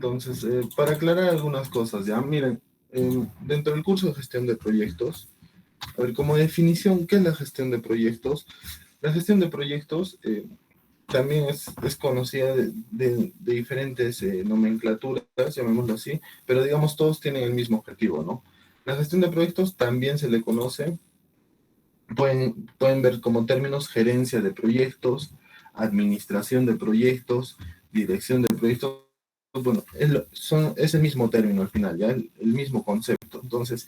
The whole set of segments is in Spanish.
Entonces, para aclarar algunas cosas, ya, miren, dentro del curso de gestión de proyectos, a ver, como definición, ¿qué es la gestión de proyectos? La gestión de proyectos también es conocida de diferentes nomenclaturas, llamémoslo así, pero digamos todos tienen el mismo objetivo, ¿no? La gestión de proyectos también se le conoce, pueden ver como términos gerencia de proyectos, administración de proyectos, dirección de proyectos. Bueno, es el mismo término al final, ya el mismo concepto. Entonces,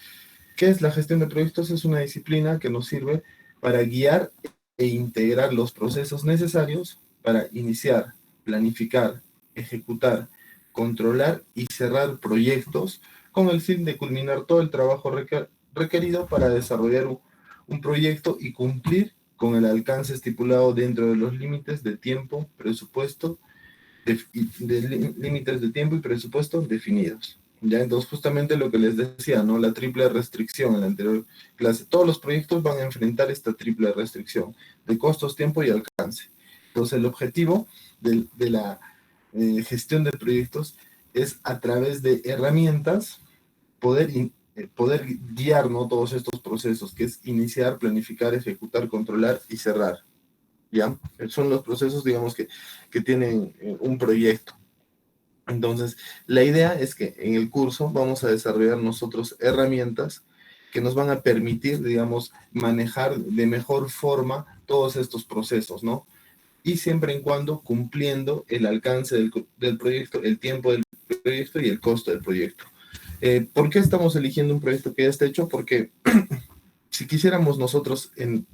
¿qué es la gestión de proyectos? Es una disciplina que nos sirve para guiar e integrar los procesos necesarios para iniciar, planificar, ejecutar, controlar y cerrar proyectos con el fin de culminar todo el trabajo requerido para desarrollar un proyecto y cumplir con el alcance estipulado dentro de los límites de tiempo, presupuesto, límites de tiempo y presupuesto definidos. Ya, entonces justamente lo que les decía, ¿no? La triple restricción en la anterior clase. Todos los proyectos van a enfrentar esta triple restricción de costos, tiempo y alcance. Entonces el objetivo de la gestión de proyectos es a través de herramientas poder guiar, ¿no? Todos estos procesos, que es iniciar, planificar, ejecutar, controlar y cerrar. ¿Ya? Son los procesos, digamos, que tienen un proyecto. Entonces, la idea es que en el curso vamos a desarrollar nosotros herramientas que nos van a permitir, digamos, manejar de mejor forma todos estos procesos, ¿no? Y siempre y cuando cumpliendo el alcance del proyecto, el tiempo del proyecto y el costo del proyecto. ¿Por qué estamos eligiendo un proyecto que ya está hecho? Porque si quisiéramos nosotros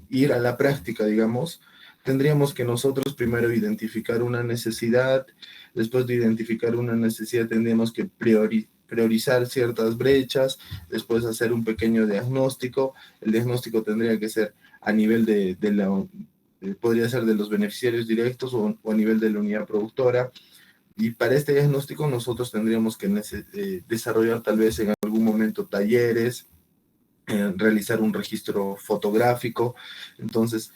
ir a la práctica, digamos, tendríamos que nosotros primero identificar una necesidad, después de identificar una necesidad tendríamos que priorizar ciertas brechas, después hacer un pequeño diagnóstico. El diagnóstico tendría que ser a nivel podría ser de los beneficiarios directos o a nivel de la unidad productora. Y para este diagnóstico nosotros tendríamos que desarrollar tal vez en algún momento talleres, realizar un registro fotográfico. Entonces,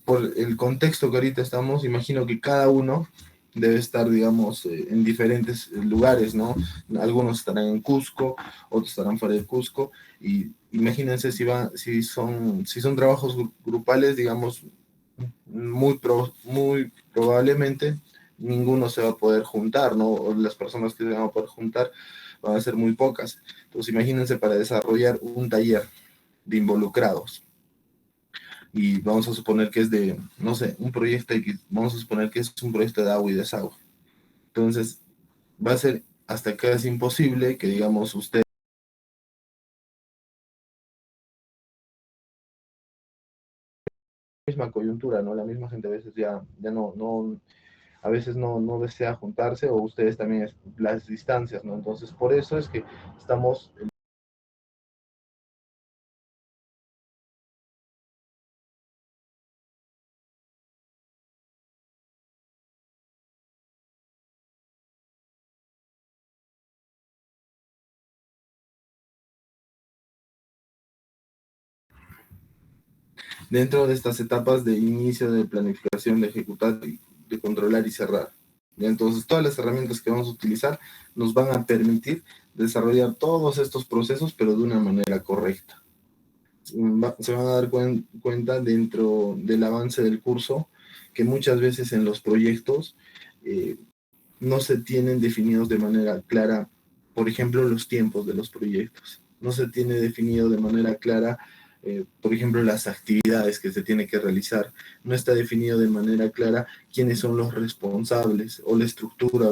por el contexto que ahorita estamos, imagino que cada uno debe estar, digamos, en diferentes lugares, ¿no? Algunos estarán en Cusco, otros estarán fuera de Cusco, y imagínense si son trabajos grupales, digamos, muy probablemente ninguno se va a poder juntar, ¿no? O las personas que se van a poder juntar van a ser muy pocas. Entonces, imagínense para desarrollar un taller de involucrados y vamos a suponer que es de, no sé, un proyecto X, vamos a suponer que es un proyecto de agua y desagüe. Entonces, va a ser hasta casi imposible que, digamos, usted misma coyuntura, ¿no? La misma gente a veces ya no a veces no desea juntarse o ustedes también las distancias, ¿no? Entonces, por eso es que estamos dentro de estas etapas de inicio, de planificación, de ejecutar, de controlar y cerrar. ¿Ya? Entonces, todas las herramientas que vamos a utilizar nos van a permitir desarrollar todos estos procesos, pero de una manera correcta. Se van a dar cuenta dentro del avance del curso que muchas veces en los proyectos no se tienen definidos de manera clara, por ejemplo, los tiempos de los proyectos. No se tiene definido de manera clara, por ejemplo, las actividades que se tiene que realizar. No está definido de manera clara quiénes son los responsables o la estructura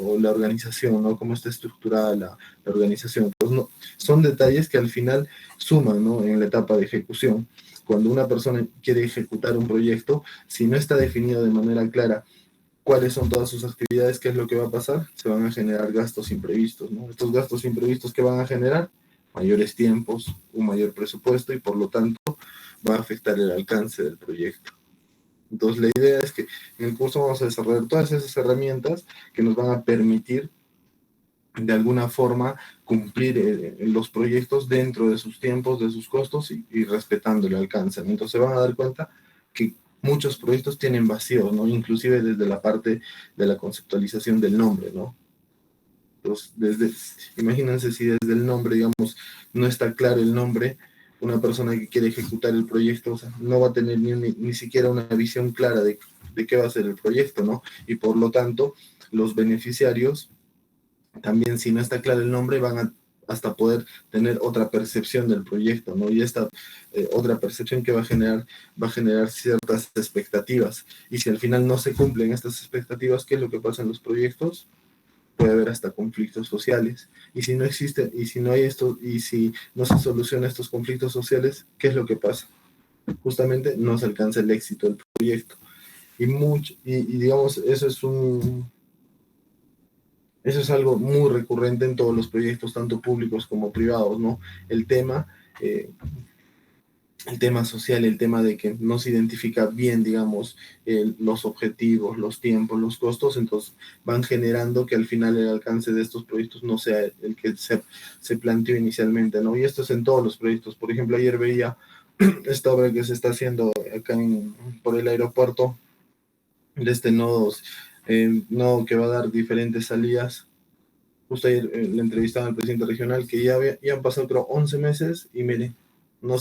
o la organización, ¿no? Cómo está estructurada la organización. Entonces, no, son detalles que al final suman, ¿no? En la etapa de ejecución. Cuando una persona quiere ejecutar un proyecto, si no está definido de manera clara cuáles son todas sus actividades, qué es lo que va a pasar, se van a generar gastos imprevistos, ¿no? Estos gastos imprevistos que van a generar mayores tiempos, un mayor presupuesto y por lo tanto va a afectar el alcance del proyecto. Entonces la idea es que en el curso vamos a desarrollar todas esas herramientas que nos van a permitir de alguna forma cumplir los proyectos dentro de sus tiempos, de sus costos y respetando el alcance. Entonces se van a dar cuenta que muchos proyectos tienen vacíos, ¿no? Inclusive desde la parte de la conceptualización del nombre, ¿no? Entonces, imagínense si desde el nombre, digamos, no está claro el nombre, una persona que quiere ejecutar el proyecto, o sea, no va a tener ni siquiera una visión clara de qué va a ser el proyecto, ¿no? Y por lo tanto, los beneficiarios, también si no está claro el nombre, van a hasta poder tener otra percepción del proyecto, ¿no? Y esta otra percepción que va a generar ciertas expectativas. Y si al final no se cumplen estas expectativas, ¿qué es lo que pasa en los proyectos? Puede haber hasta conflictos sociales. Y si no existe, y si no hay esto, y si no se soluciona estos conflictos sociales, ¿qué es lo que pasa? Justamente no se alcanza el éxito del proyecto. Y digamos, eso es algo muy recurrente en todos los proyectos, tanto públicos como privados, ¿no? El tema, eh, el tema social, el tema de que no se identifica bien, digamos, los objetivos, los tiempos, los costos, entonces van generando que al final el alcance de estos proyectos no sea el que se planteó inicialmente, ¿no? Y esto es en todos los proyectos. Por ejemplo, ayer veía esta obra que se está haciendo acá por el aeropuerto, de este nodo que va a dar diferentes salidas. Justo ayer le entrevistaban al presidente regional que ya han pasado creo 11 meses y mire, no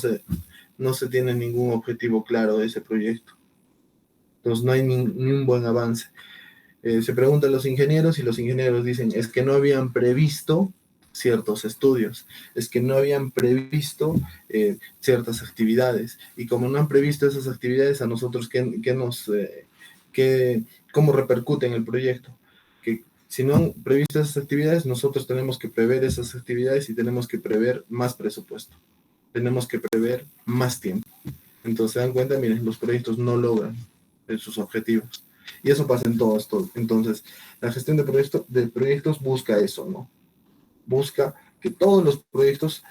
se tiene ningún objetivo claro de ese proyecto. Entonces no hay ni un buen avance. Se preguntan los ingenieros y los ingenieros dicen, es que no habían previsto ciertos estudios, es que no habían previsto ciertas actividades. Y como no han previsto esas actividades, a nosotros, ¿cómo repercute en el proyecto? Que si no han previsto esas actividades, nosotros tenemos que prever esas actividades y tenemos que prever más presupuesto. Tenemos que prever más tiempo. Entonces se dan cuenta, miren, los proyectos no logran sus objetivos. Y eso pasa en todo esto. Entonces, la gestión de proyectos busca eso, ¿no? Busca que todos los proyectos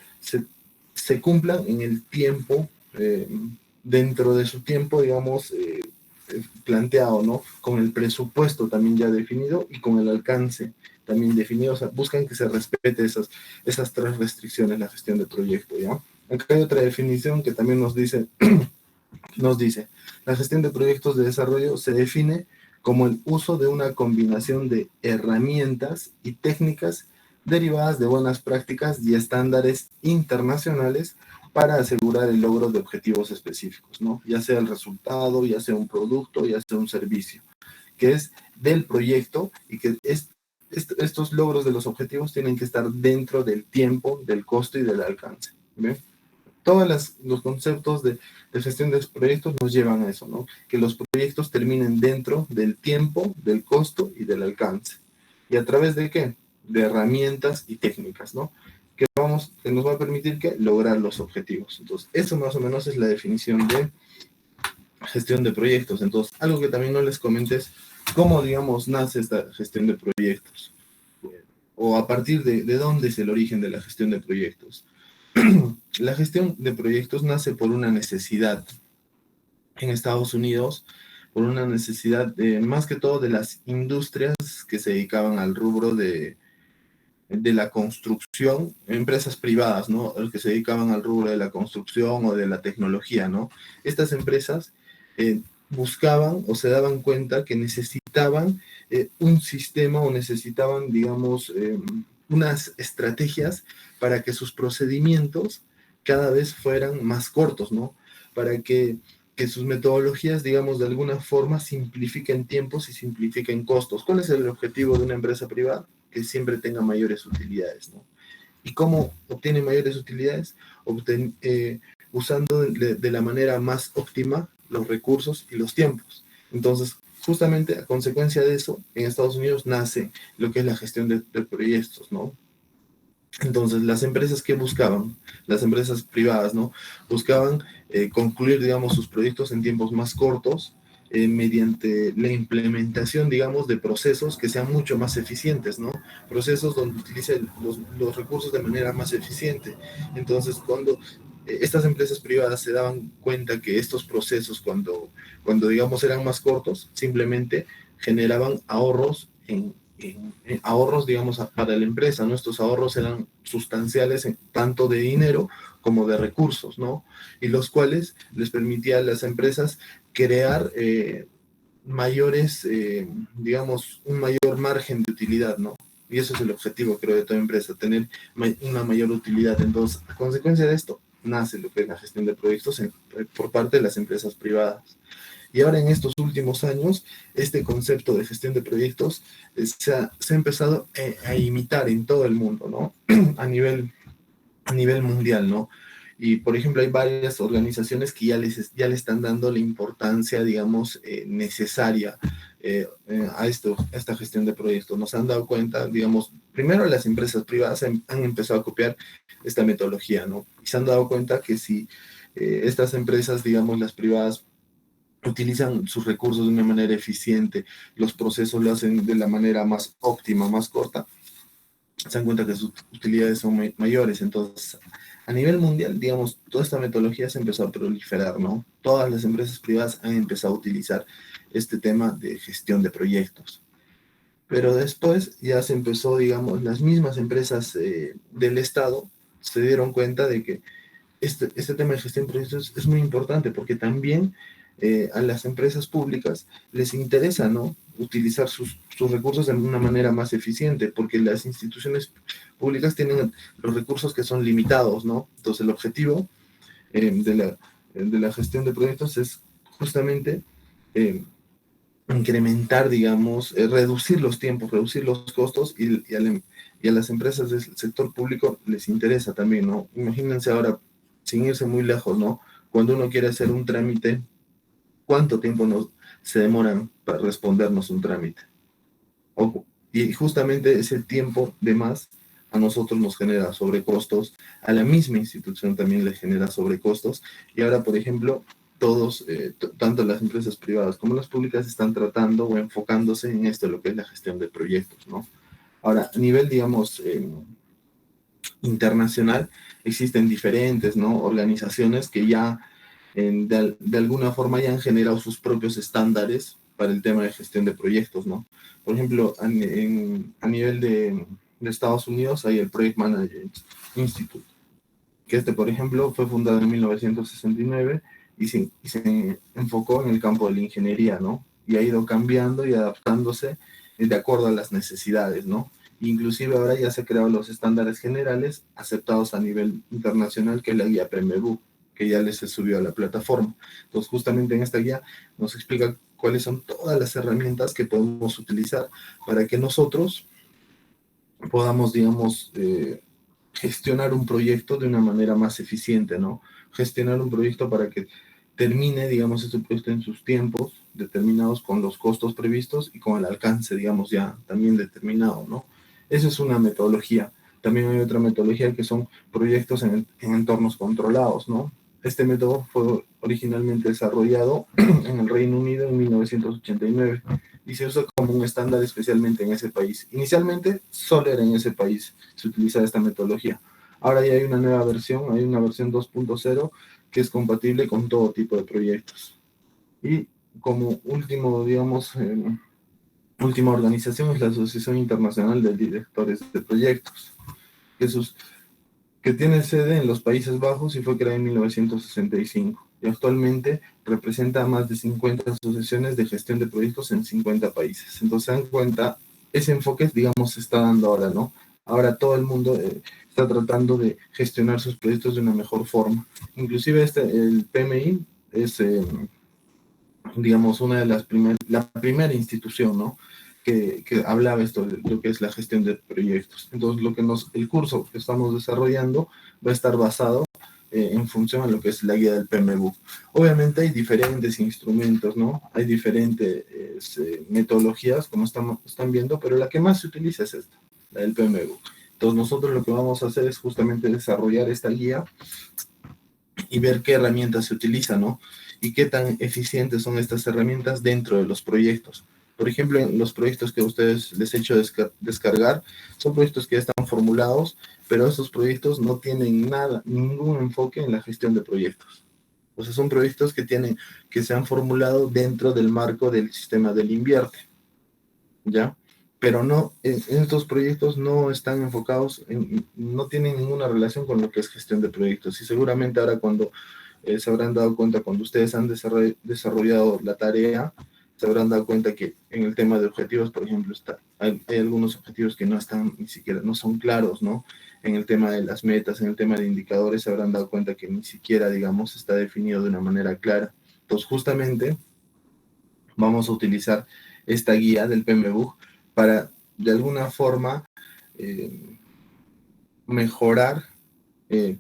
se cumplan en el tiempo, dentro de su tiempo, digamos, planteado, ¿no? Con el presupuesto también ya definido y con el alcance también definido. O sea, buscan que se respete esas tres restricciones, la gestión de proyecto, ¿ya? Acá hay otra definición que también nos dice, la gestión de proyectos de desarrollo se define como el uso de una combinación de herramientas y técnicas derivadas de buenas prácticas y estándares internacionales para asegurar el logro de objetivos específicos, ¿no? Ya sea el resultado, ya sea un producto, ya sea un servicio, que es del proyecto y que estos logros de los objetivos tienen que estar dentro del tiempo, del costo y del alcance. ¿Ve? Todos los conceptos de gestión de proyectos nos llevan a eso, ¿no? Que los proyectos terminen dentro del tiempo, del costo y del alcance. ¿Y a través de qué? De herramientas y técnicas, ¿no? Que nos va a permitir que lograr los objetivos. Entonces, eso más o menos es la definición de gestión de proyectos. Entonces, algo que también no les comenté es cómo, digamos, nace esta gestión de proyectos. O a partir de dónde es el origen de la gestión de proyectos. La gestión de proyectos nace por una necesidad en Estados Unidos, por una necesidad más que todo de las industrias que se dedicaban al rubro de la construcción, empresas privadas, ¿no? Los que se dedicaban al rubro de la construcción o de la tecnología, ¿no? Estas empresas buscaban o se daban cuenta que necesitaban un sistema o necesitaban, digamos, unas estrategias para que sus procedimientos cada vez fueran más cortos, ¿no? Para que sus metodologías, digamos, de alguna forma simplifiquen tiempos y simplifiquen costos. ¿Cuál es el objetivo de una empresa privada? Que siempre tenga mayores utilidades, ¿no? ¿Y cómo obtiene mayores utilidades? Usando de la manera más óptima los recursos y los tiempos. Entonces, justamente a consecuencia de eso, en Estados Unidos nace lo que es la gestión de proyectos, ¿no? Entonces, las empresas que buscaban, las empresas privadas, ¿no? Buscaban concluir, digamos, sus proyectos en tiempos más cortos, mediante la implementación, digamos, de procesos que sean mucho más eficientes, ¿no? Procesos donde utilicen los recursos de manera más eficiente. Entonces, cuando estas empresas privadas se daban cuenta que estos procesos, cuando digamos, eran más cortos, simplemente generaban ahorros ahorros, digamos, para la empresa, ¿no? Estos ahorros eran sustanciales tanto de dinero como de recursos, ¿no? Y los cuales les permitía a las empresas crear mayores, digamos, un mayor margen de utilidad, ¿no? Y eso es el objetivo, creo, de toda empresa, tener una mayor utilidad. Entonces, a consecuencia de esto, nace lo que es la gestión de proyectos por parte de las empresas privadas. Y ahora en estos últimos años, este concepto de gestión de proyectos se ha empezado a imitar en todo el mundo, ¿no? A nivel mundial, ¿no? Y, por ejemplo, hay varias organizaciones que ya le están dando la importancia, digamos, necesaria a esta gestión de proyectos. Nos han dado cuenta, digamos, primero las empresas privadas han empezado a copiar esta metodología, ¿no? Y se han dado cuenta que si estas empresas, digamos, las privadas, utilizan sus recursos de una manera eficiente, los procesos lo hacen de la manera más óptima, más corta, se dan cuenta que sus utilidades son mayores. Entonces, a nivel mundial, digamos, toda esta metodología se empezó a proliferar, ¿no? Todas las empresas privadas han empezado a utilizar este tema de gestión de proyectos. Pero después ya se empezó, digamos, las mismas empresas del Estado se dieron cuenta de que este tema de gestión de proyectos es muy importante porque también a las empresas públicas les interesa, ¿no? Utilizar sus recursos de una manera más eficiente, porque las instituciones públicas tienen los recursos que son limitados, ¿no? Entonces el objetivo de la gestión de proyectos es justamente eh, incrementar, digamos, reducir los tiempos, reducir los costos y a las empresas del sector público les interesa también, ¿no? Imagínense ahora, sin irse muy lejos, ¿no? Cuando uno quiere hacer un trámite, ¿cuánto tiempo se demoran para respondernos un trámite? Y justamente ese tiempo de más a nosotros nos genera sobrecostos, a la misma institución también le genera sobrecostos, y ahora, por ejemplo, todos, tanto las empresas privadas como las públicas, están tratando o enfocándose en esto, lo que es la gestión de proyectos, ¿no? Ahora, a nivel, digamos, internacional, existen diferentes, ¿no? Organizaciones que ya de alguna forma ya han generado sus propios estándares para el tema de gestión de proyectos, ¿no? Por ejemplo, a nivel de Estados Unidos hay el Project Management Institute, que por ejemplo, fue fundado en 1969 y se enfocó en el campo de la ingeniería, ¿no? Y ha ido cambiando y adaptándose de acuerdo a las necesidades, ¿no? Inclusive ahora ya se han creado los estándares generales aceptados a nivel internacional, que es la guía PMBOK, que ya les se subió a la plataforma. Entonces, justamente en esta guía nos explica cuáles son todas las herramientas que podemos utilizar para que nosotros podamos, digamos, gestionar un proyecto de una manera más eficiente, ¿no? Gestionar un proyecto para que termine, digamos, este proyecto en sus tiempos determinados, con los costos previstos y con el alcance, digamos, ya también determinado, ¿no? Esa es una metodología. También hay otra metodología que son proyectos en entornos controlados, ¿no? Este método fue originalmente desarrollado en el Reino Unido en 1989 y se usa como un estándar especialmente en ese país. Inicialmente solo era en ese país se utiliza esta metodología. Ahora ya hay una nueva versión, hay una versión 2.0 que es compatible con todo tipo de proyectos. Y como último, digamos, última organización es la Asociación Internacional de Directores de Proyectos, que, que tiene sede en los Países Bajos y fue creada en 1965. Y actualmente representa a más de 50 asociaciones de gestión de proyectos en 50 países. Entonces, se dan cuenta, ese enfoque, digamos, se está dando ahora, ¿no? Ahora todo el mundo está tratando de gestionar sus proyectos de una mejor forma. Inclusive el PMI es, digamos, una de la primera institución, ¿no? Que hablaba esto de lo que es la gestión de proyectos. Entonces, el curso que estamos desarrollando va a estar basado en función a lo que es la guía del PMBOK. Obviamente hay diferentes instrumentos, ¿no? Hay diferentes metodologías, como están viendo, pero la que más se utiliza es esta, la del PMBOK. Entonces, nosotros lo que vamos a hacer es justamente desarrollar esta guía y ver qué herramientas se utilizan, ¿no? Y qué tan eficientes son estas herramientas dentro de los proyectos. Por ejemplo, en los proyectos que a ustedes les he hecho descargar, son proyectos que ya están formulados, pero estos proyectos no tienen nada, ningún enfoque en la gestión de proyectos. O sea, son proyectos que se han formulado dentro del marco del sistema del Invierte, ¿ya? Pero no, en estos proyectos no están enfocados, no tienen ninguna relación con lo que es gestión de proyectos. Y seguramente ahora cuando se habrán dado cuenta, cuando ustedes han desarrollado la tarea, se habrán dado cuenta que en el tema de objetivos, por ejemplo, hay algunos objetivos que no están ni siquiera, no son claros, ¿no? En el tema de las metas, en el tema de indicadores, se habrán dado cuenta que ni siquiera, digamos, está definido de una manera clara. Entonces, justamente, vamos a utilizar esta guía del PMBOK para, de alguna forma, eh, mejorar el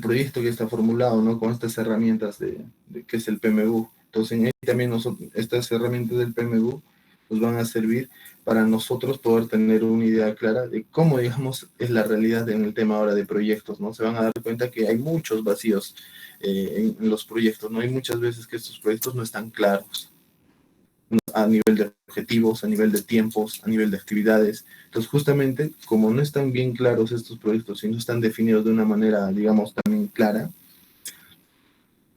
proyecto que está formulado, ¿no? Con estas herramientas que es el PMBOK. Entonces, ahí también estas herramientas del PMBOK nos van a servir para nosotros poder tener una idea clara de cómo, digamos, es la realidad en el tema ahora de proyectos, ¿no? Se van a dar cuenta que hay muchos vacíos en los proyectos, ¿no? Hay muchas veces que estos proyectos no están claros a nivel de objetivos, a nivel de tiempos, a nivel de actividades. Entonces, justamente, como no están bien claros estos proyectos y no están definidos de una manera, digamos, también clara,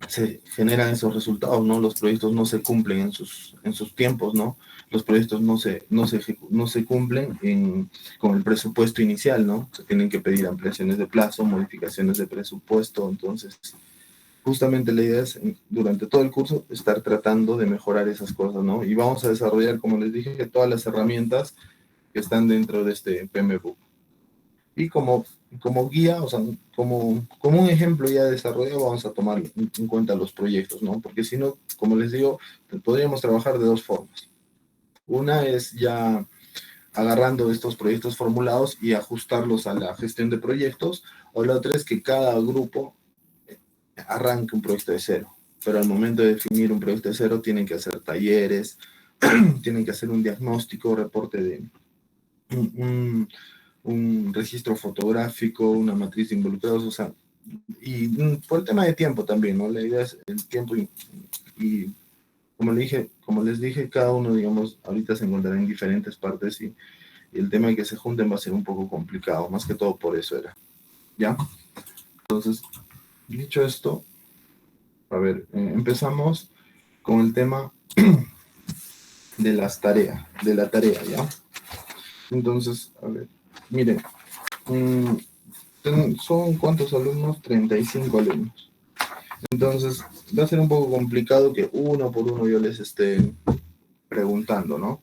se generan esos resultados, ¿no? Los proyectos no se cumplen en sus tiempos, ¿no? Los proyectos no se cumplen con el presupuesto inicial, ¿no? Se tienen que pedir ampliaciones de plazo, modificaciones de presupuesto, entonces justamente la idea es, durante todo el curso, estar tratando de mejorar esas cosas, ¿no? Y vamos a desarrollar, como les dije, todas las herramientas que están dentro de este PMBOK. Y como guía, o sea, como un ejemplo ya de desarrollo, vamos a tomar en cuenta los proyectos, ¿no? Porque si no, como les digo, podríamos trabajar de dos formas. Una es ya agarrando estos proyectos formulados y ajustarlos a la gestión de proyectos, o la otra es que cada grupo arranque un proyecto de cero. Pero al momento de definir un proyecto de cero, tienen que hacer talleres, tienen que hacer un diagnóstico, reporte de un registro fotográfico, una matriz de involucrados, o sea, y por el tema de tiempo también, ¿no? La idea es el tiempo y como les dije, cada uno, digamos, ahorita se encontrará en diferentes partes y el tema de que se junten va a ser un poco complicado, más que todo por eso era, ¿ya? Entonces, dicho esto, a ver, empezamos con el tema de la tarea, ¿ya? Entonces, a ver, miren, son ¿cuántos alumnos? 35 alumnos. Entonces, va a ser un poco complicado que uno por uno yo les esté preguntando, ¿no?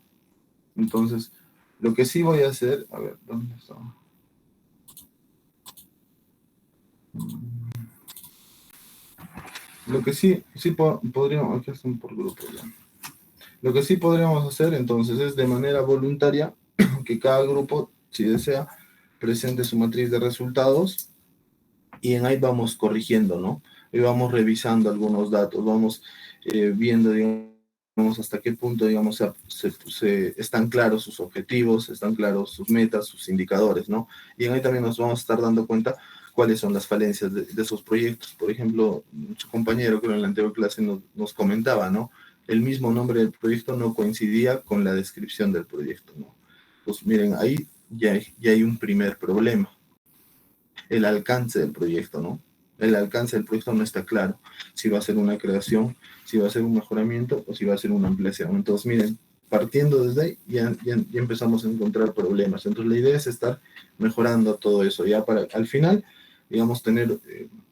Entonces, lo que sí voy a hacer, a ver, ¿dónde está? Lo que sí podríamos, aquí están por grupo ya. Lo que sí podríamos hacer entonces es de manera voluntaria que cada grupo, si desea, presente su matriz de resultados y en ahí vamos corrigiendo, ¿no? Y vamos revisando algunos datos, vamos viendo, digamos, hasta qué punto, digamos, están claros sus objetivos, están claros sus metas, sus indicadores, ¿no? Y en ahí también nos vamos a estar dando cuenta cuáles son las falencias de esos proyectos. Por ejemplo, su compañero, creo en la anterior clase nos comentaba, ¿no? El mismo nombre del proyecto no coincidía con la descripción del proyecto, ¿no? Pues miren, ahí ya hay un primer problema, el alcance del proyecto, ¿no? El alcance del proyecto no está claro, si va a ser una creación, si va a ser un mejoramiento o si va a ser una ampliación. Entonces, miren, partiendo desde ahí ya empezamos a encontrar problemas. Entonces, la idea es estar mejorando todo eso, ya para al final, digamos, tener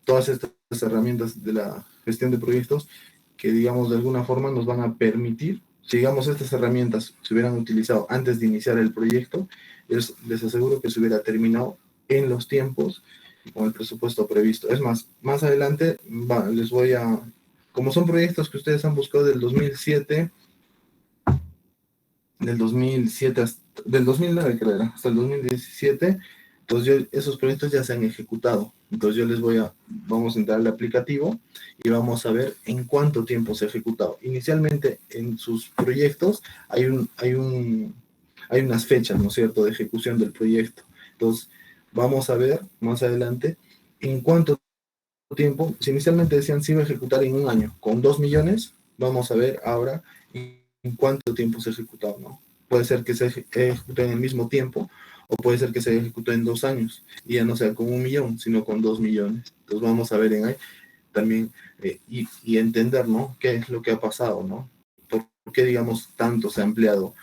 todas estas herramientas de la gestión de proyectos que, digamos, de alguna forma nos van a permitir, si digamos estas herramientas se hubieran utilizado antes de iniciar el proyecto, les aseguro que se hubiera terminado en los tiempos y con el presupuesto previsto. Es más adelante les voy a, como son proyectos que ustedes han buscado del 2009 creo, hasta el 2017, entonces esos proyectos ya se han ejecutado. Entonces vamos a entrar al aplicativo y vamos a ver en cuánto tiempo se ha ejecutado. Inicialmente en sus proyectos hay unas fechas, ¿no es cierto?, de ejecución del proyecto. Entonces, vamos a ver más adelante en cuánto tiempo, si inicialmente decían se iba a ejecutar en un año con 2 millones, vamos a ver ahora en cuánto tiempo se ha ejecutado, ¿no? Puede ser que se ejecute en el mismo tiempo o puede ser que se ejecute en 2 años y ya no sea con 1 millón, sino con 2 millones. Entonces vamos a ver en ahí también y entender, ¿no? ¿Qué es lo que ha pasado, ¿no? ¿Por qué, digamos, tanto se ha ampliado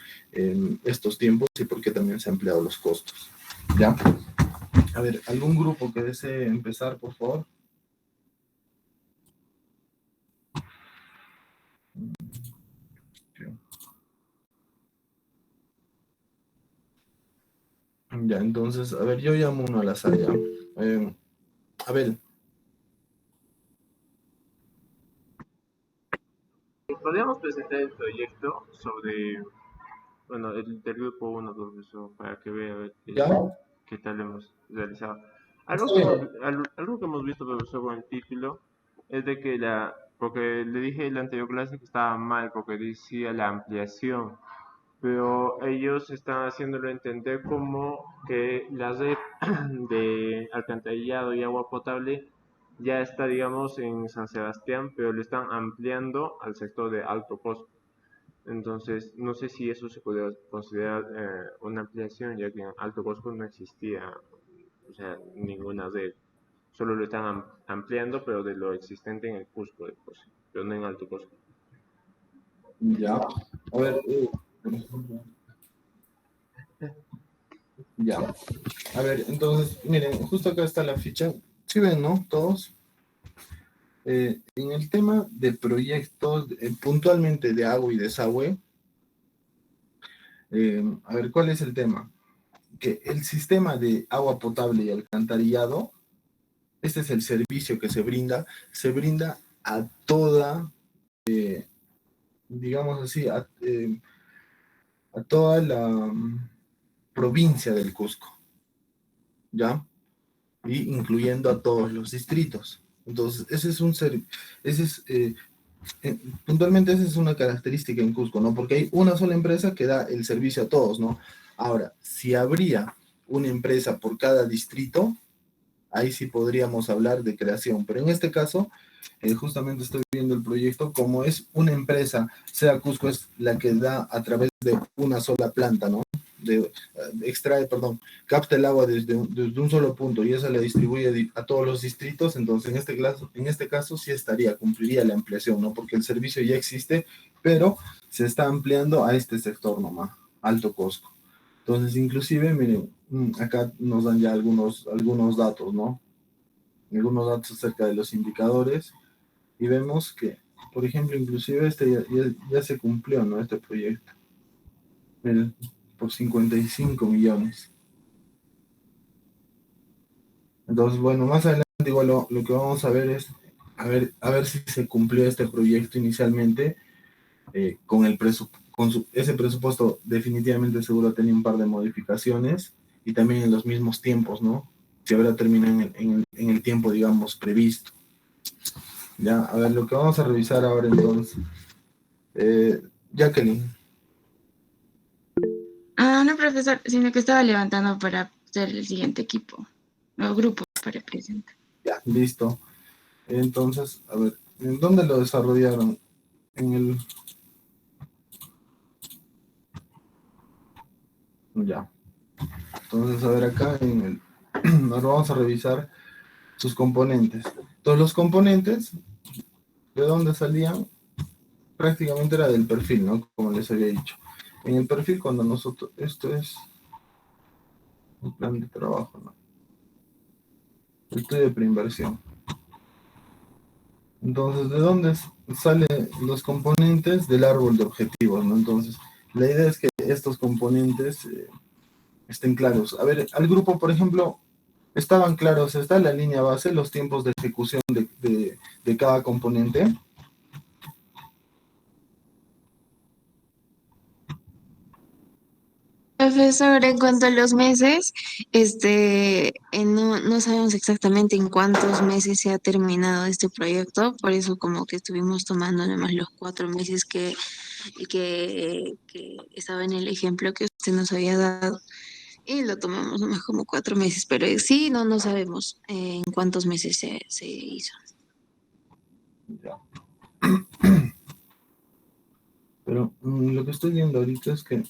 estos tiempos y por qué también se han ampliado los costos? ¿Ya? A ver, ¿algún grupo que desee empezar, por favor? Ya, entonces, a ver, yo llamo uno al azar ya. A ver, Podríamos presentar el proyecto sobre, bueno, el del grupo 1, profesor, para que vea a ver ya, qué tal hemos realizado. está bien. Algo que hemos visto, profesor, con el título es de que porque le dije en la anterior clase que estaba mal, porque decía la ampliación, pero ellos están haciéndolo entender como que la red de alcantarillado y agua potable ya está, digamos, en San Sebastián, pero lo están ampliando al sector de Alto Costo. Entonces, no sé si eso se puede considerar una ampliación, ya que en Alto Cosco no existía, o sea, ninguna red. Solo lo están ampliando, pero de lo existente en el Cusco, pues, pero no en Alto Cosco. Ya. A ver, por ejemplo, ya. A ver, entonces, miren, justo acá está la ficha. ¿Sí ven, no? Todos. En el tema de proyectos, puntualmente de agua y desagüe, a ver, ¿cuál es el tema? Que el sistema de agua potable y alcantarillado, este es el servicio que se brinda a toda, digamos así, a toda la provincia del Cusco, ¿ya? Y incluyendo a todos los distritos. Entonces, ese es puntualmente esa es una característica en Cusco, ¿no? Porque hay una sola empresa que da el servicio a todos, ¿no? Ahora, si habría una empresa por cada distrito, ahí sí podríamos hablar de creación, pero en este caso, justamente estoy viendo el proyecto, como es una empresa, sea Cusco es la que da a través de una sola planta, ¿no? Extrae, perdón, capta el agua desde un solo punto y eso la distribuye a todos los distritos, entonces en este caso sí cumpliría la ampliación, ¿no? Porque el servicio ya existe, pero se está ampliando a este sector nomás, Alto Cusco. Entonces, inclusive, miren, acá nos dan ya algunos datos, ¿no? Algunos datos acerca de los indicadores y vemos que, por ejemplo, inclusive este ya se cumplió, ¿no? Este proyecto. Miren, por 55 millones. Entonces, bueno, más adelante igual lo que vamos a ver es a ver si se cumplió este proyecto inicialmente con ese presupuesto definitivamente seguro tenía un par de modificaciones y también en los mismos tiempos, ¿no? Si ahora termina en el tiempo, digamos, previsto. Ya, a ver, lo que vamos a revisar ahora entonces. Jacqueline, Ah, no, profesor, sino que estaba levantando para ser el siguiente equipo o grupo para presentar. ya, listo. Entonces, a ver, ¿en dónde lo desarrollaron? En el... Ya. Entonces, a ver, acá en el... Ahora vamos a revisar sus componentes. Todos los componentes, ¿de dónde salían? Prácticamente era del perfil, ¿no? Como les había dicho. En el perfil, cuando nosotros... Esto es un plan de trabajo, ¿no? Estudio de preinversión. Entonces, ¿de dónde salen los componentes del árbol de objetivos, ¿no? Entonces, la idea es que estos componentes estén claros. A ver, al grupo, por ejemplo, estaban claros, está la línea base, los tiempos de ejecución de cada componente. Profesor, en cuanto a los meses, no sabemos exactamente en cuántos meses se ha terminado este proyecto, por eso como que estuvimos tomando nomás los 4 meses que estaba en el ejemplo que usted nos había dado y lo tomamos nomás como 4 meses, pero sí, no sabemos en cuántos meses se hizo. Ya. Pero lo que estoy viendo ahorita es que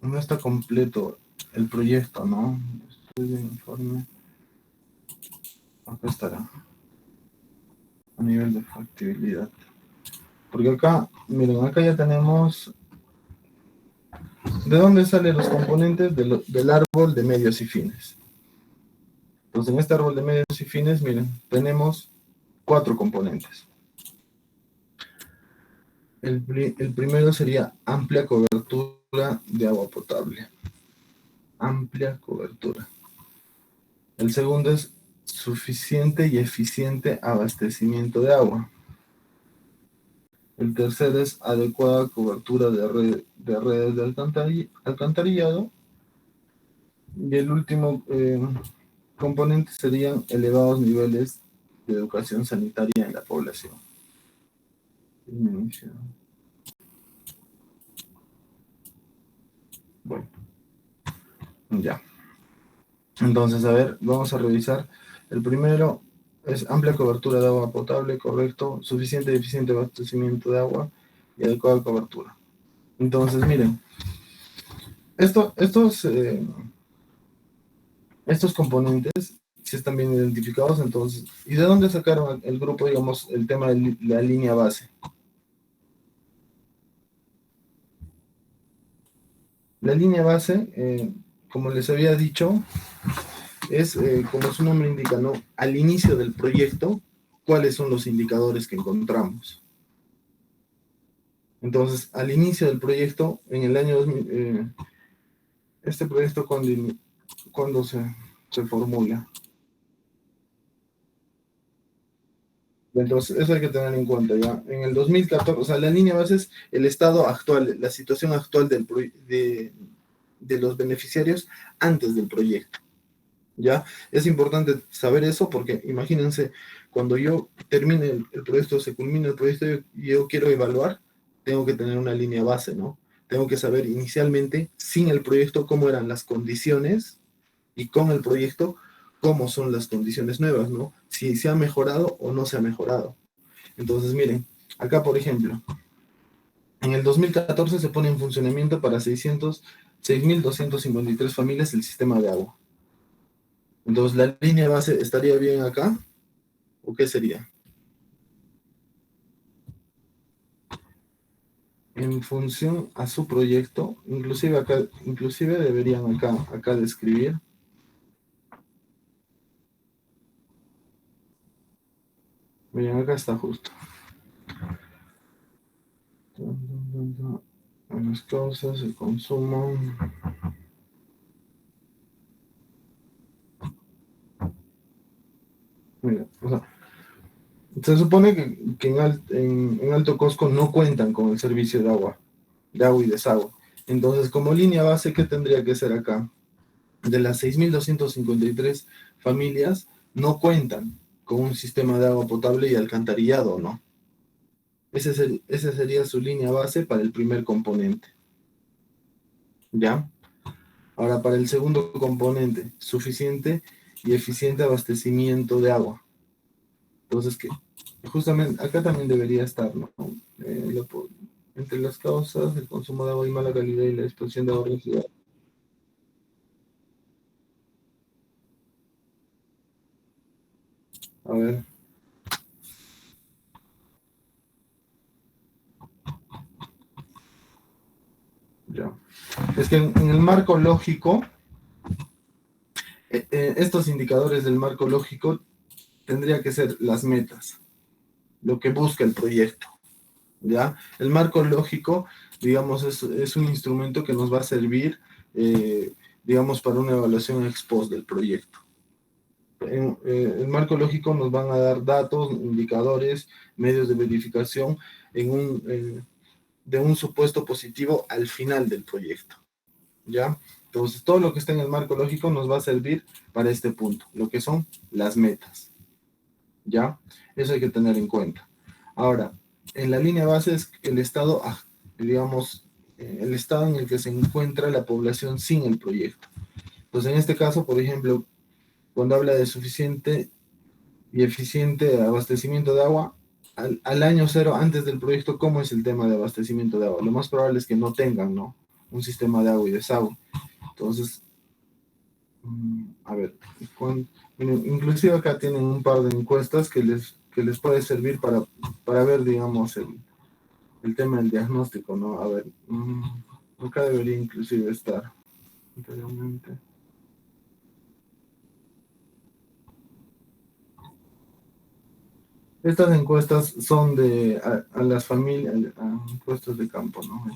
no está completo el proyecto, ¿no? Estudio, informe. Acá estará, a nivel de factibilidad. Porque acá, miren, acá ya tenemos de dónde salen los componentes del árbol de medios y fines. Entonces, en este árbol de medios y fines, miren, tenemos 4 componentes. El primero sería amplia cobertura de agua potable. amplia cobertura. El segundo es suficiente y eficiente abastecimiento de agua. El tercero es adecuada cobertura de redes de alcantarillado. Y el último componente serían elevados niveles de educación sanitaria en la población. Bueno, ya. Entonces, a ver, vamos a revisar. El primero es amplia cobertura de agua potable, correcto, suficiente y eficiente abastecimiento de agua y adecuada cobertura. Entonces, miren, estos componentes sí están bien identificados, entonces, ¿y de dónde sacaron el grupo, digamos, el tema de la línea base? La línea base, como les había dicho, es, como su nombre indica, ¿no? Al inicio del proyecto, ¿cuáles son los indicadores que encontramos? Entonces, al inicio del proyecto, en el año 2000, este proyecto, cuando se formula. Entonces, eso hay que tener en cuenta, ¿ya? En el 2014, o sea, la línea base es el estado actual, la situación actual de los beneficiarios antes del proyecto, ¿ya? Es importante saber eso porque, imagínense, cuando yo termine el proyecto, se culmina el proyecto y yo quiero evaluar, tengo que tener una línea base, ¿no? Tengo que saber inicialmente, sin el proyecto, cómo eran las condiciones y con el proyecto, cómo son las condiciones nuevas, ¿no? Si se ha mejorado o no se ha mejorado. Entonces, miren, acá, por ejemplo, en el 2014 se pone en funcionamiento para 6.253 familias el sistema de agua. Entonces, ¿la línea base estaría bien acá? ¿O qué sería? En función a su proyecto, inclusive deberían acá describir. Miren, acá está justo. Las causas, el consumo. Mira, o sea, se supone que en Alto Cosco no cuentan con el servicio de agua y desagüe. Entonces, como línea base, ¿qué tendría que ser acá? De las 6.253 familias, no cuentan con un sistema de agua potable y alcantarillado, ¿no? Esa sería su línea base para el primer componente. ¿Ya? Ahora, para el segundo componente, suficiente y eficiente abastecimiento de agua. Entonces, que justamente acá también debería estar, ¿no? Entre las causas, el consumo de agua y mala calidad y la explosión de agua en la ciudad. A ver. Ya. Es que en el marco lógico, estos indicadores del marco lógico tendría que ser las metas, lo que busca el proyecto, ¿ya? El marco lógico, digamos, es un instrumento que nos va a servir, digamos, para una evaluación ex post del proyecto. El marco lógico nos van a dar datos, indicadores, medios de verificación de un supuesto positivo al final del proyecto, ¿ya? Entonces, todo lo que está en el marco lógico nos va a servir para este punto, lo que son las metas, ¿ya? Eso hay que tener en cuenta. Ahora, en la línea base es el estado, digamos, el estado en el que se encuentra la población sin el proyecto. Entonces, en este caso, por ejemplo, cuando habla de suficiente y eficiente abastecimiento de agua, al año cero, antes del proyecto, ¿cómo es el tema de abastecimiento de agua? Lo más probable es que no tengan, ¿no? Un sistema de agua y desagüe. Entonces, a ver, inclusive acá tienen un par de encuestas que les puede servir para ver, digamos, el tema del diagnóstico, ¿no? A ver, acá debería inclusive estar anteriormente. Estas encuestas son a las familias, a encuestas de campo, ¿no?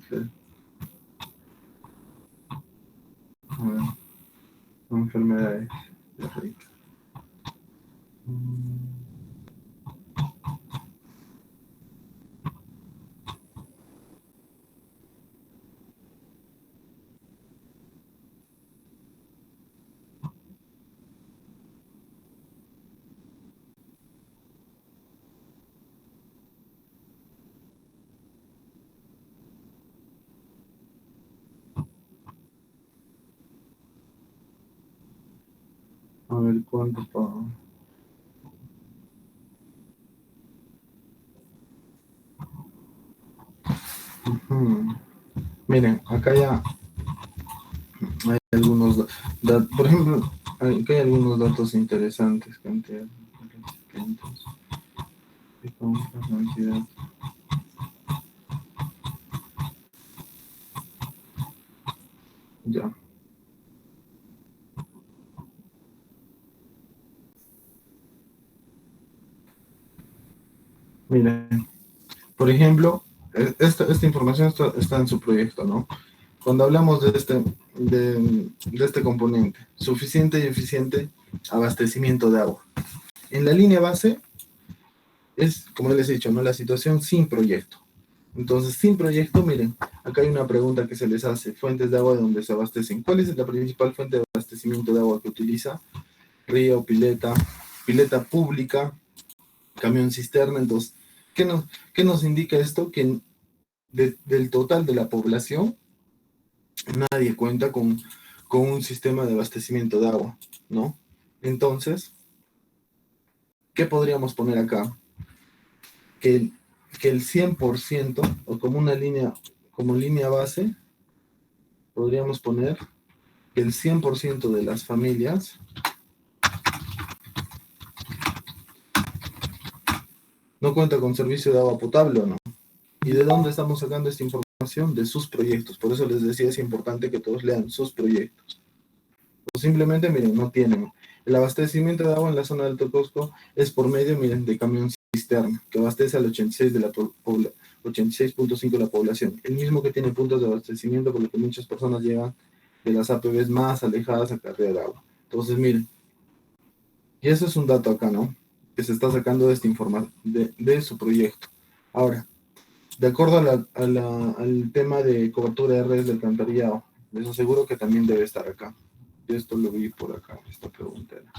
Okay. A ver, enfermedades de Rica. A ver cuánto pagan. Miren, acá ya hay algunos, por ejemplo, acá hay algunos datos interesantes. Cantidad de recipientes, de compras, cantidad. Ya. Miren, por ejemplo, esta información está en su proyecto, ¿no? Cuando hablamos de este componente, suficiente y eficiente abastecimiento de agua. En la línea base es, como les he dicho, ¿no? La situación sin proyecto. Entonces, sin proyecto, miren, acá hay una pregunta que se les hace, fuentes de agua de donde se abastecen. ¿Cuál es la principal fuente de abastecimiento de agua que utiliza? Río, pileta, pileta pública, camión cisterna. Entonces, ¿qué nos indica esto? Que del total de la población, nadie cuenta con un sistema de abastecimiento de agua, ¿no? Entonces, ¿qué podríamos poner acá? Que el 100%, o como línea base, podríamos poner que el 100% de las familias no cuenta con servicio de agua potable o no. ¿Y de dónde estamos sacando esta información? De sus proyectos. Por eso les decía, es importante que todos lean sus proyectos. O simplemente, miren, no tienen. El abastecimiento de agua en la zona del Alto Cusco es por medio, miren, de camión cisterna, que abastece al 86.5% de la población. El mismo que tiene puntos de abastecimiento, por lo que muchas personas llegan de las APBs más alejadas a cargar agua. Entonces, miren, y eso es un dato acá, ¿no? Que se está sacando de esta información, de su proyecto. Ahora, de acuerdo al tema de cobertura de redes de alcantarillado, les aseguro que también debe estar acá. Yo esto lo vi por acá, esta pregunta era.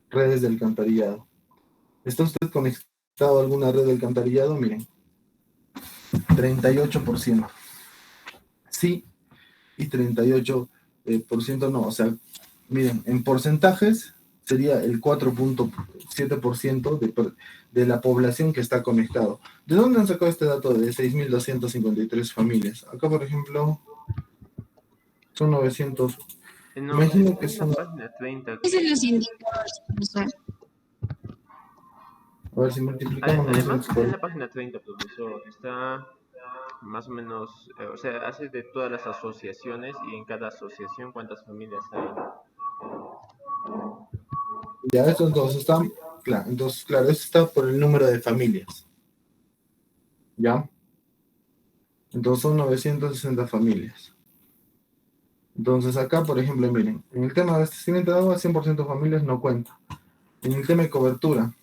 Redes de alcantarillado. ¿Está usted conectado a alguna red de alcantarillado? Miren, 38%. Sí, y 38% no. O sea, miren, en porcentajes sería el 4.7% de la población que está conectado. ¿De dónde han sacado este dato de 6.253 familias? Acá, por ejemplo, son 900. No, Imagino que está en la son... página 30. Ese es los indicadores, profesor. A ver si multiplicamos Además, está en 940. la página 30, profesor. Está más o menos, o sea, hace de todas las asociaciones y en cada asociación cuántas familias hay. Ya, esto entonces está... Claro, entonces, claro, esto está por el número de familias. ¿Ya? Entonces son 960 familias. Entonces acá, por ejemplo, miren, en el tema de abastecimiento de agua, 100% familias no cuenta. En el tema de cobertura,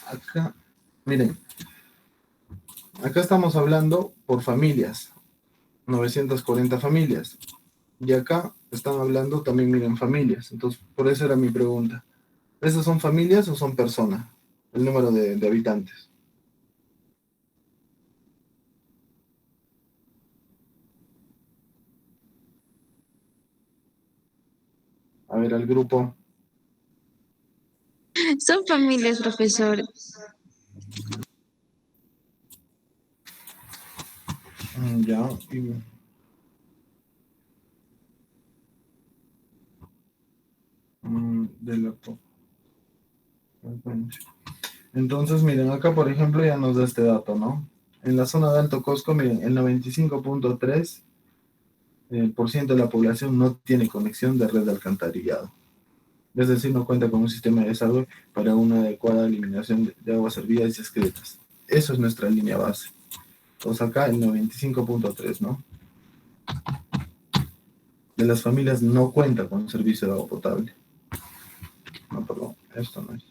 acá, miren, acá estamos hablando por familias, 940 familias. Y acá están hablando también, miren, familias. Entonces, por eso era mi pregunta. ¿Esas son familias o son personas? El número de habitantes. A ver, al grupo. Son familias, profesor. Ya, de la entonces, miren, acá por ejemplo ya nos da este dato, ¿no? En la zona de Alto Cusco, miren, el 95.3% de la población no tiene conexión de red de alcantarillado. Es decir, no cuenta con un sistema de desagüe para una adecuada eliminación de aguas hervidas y excretas. Eso es nuestra línea base. Entonces acá el 95.3, ¿no? De las familias no cuenta con servicio de agua potable. No, perdón, esto no es.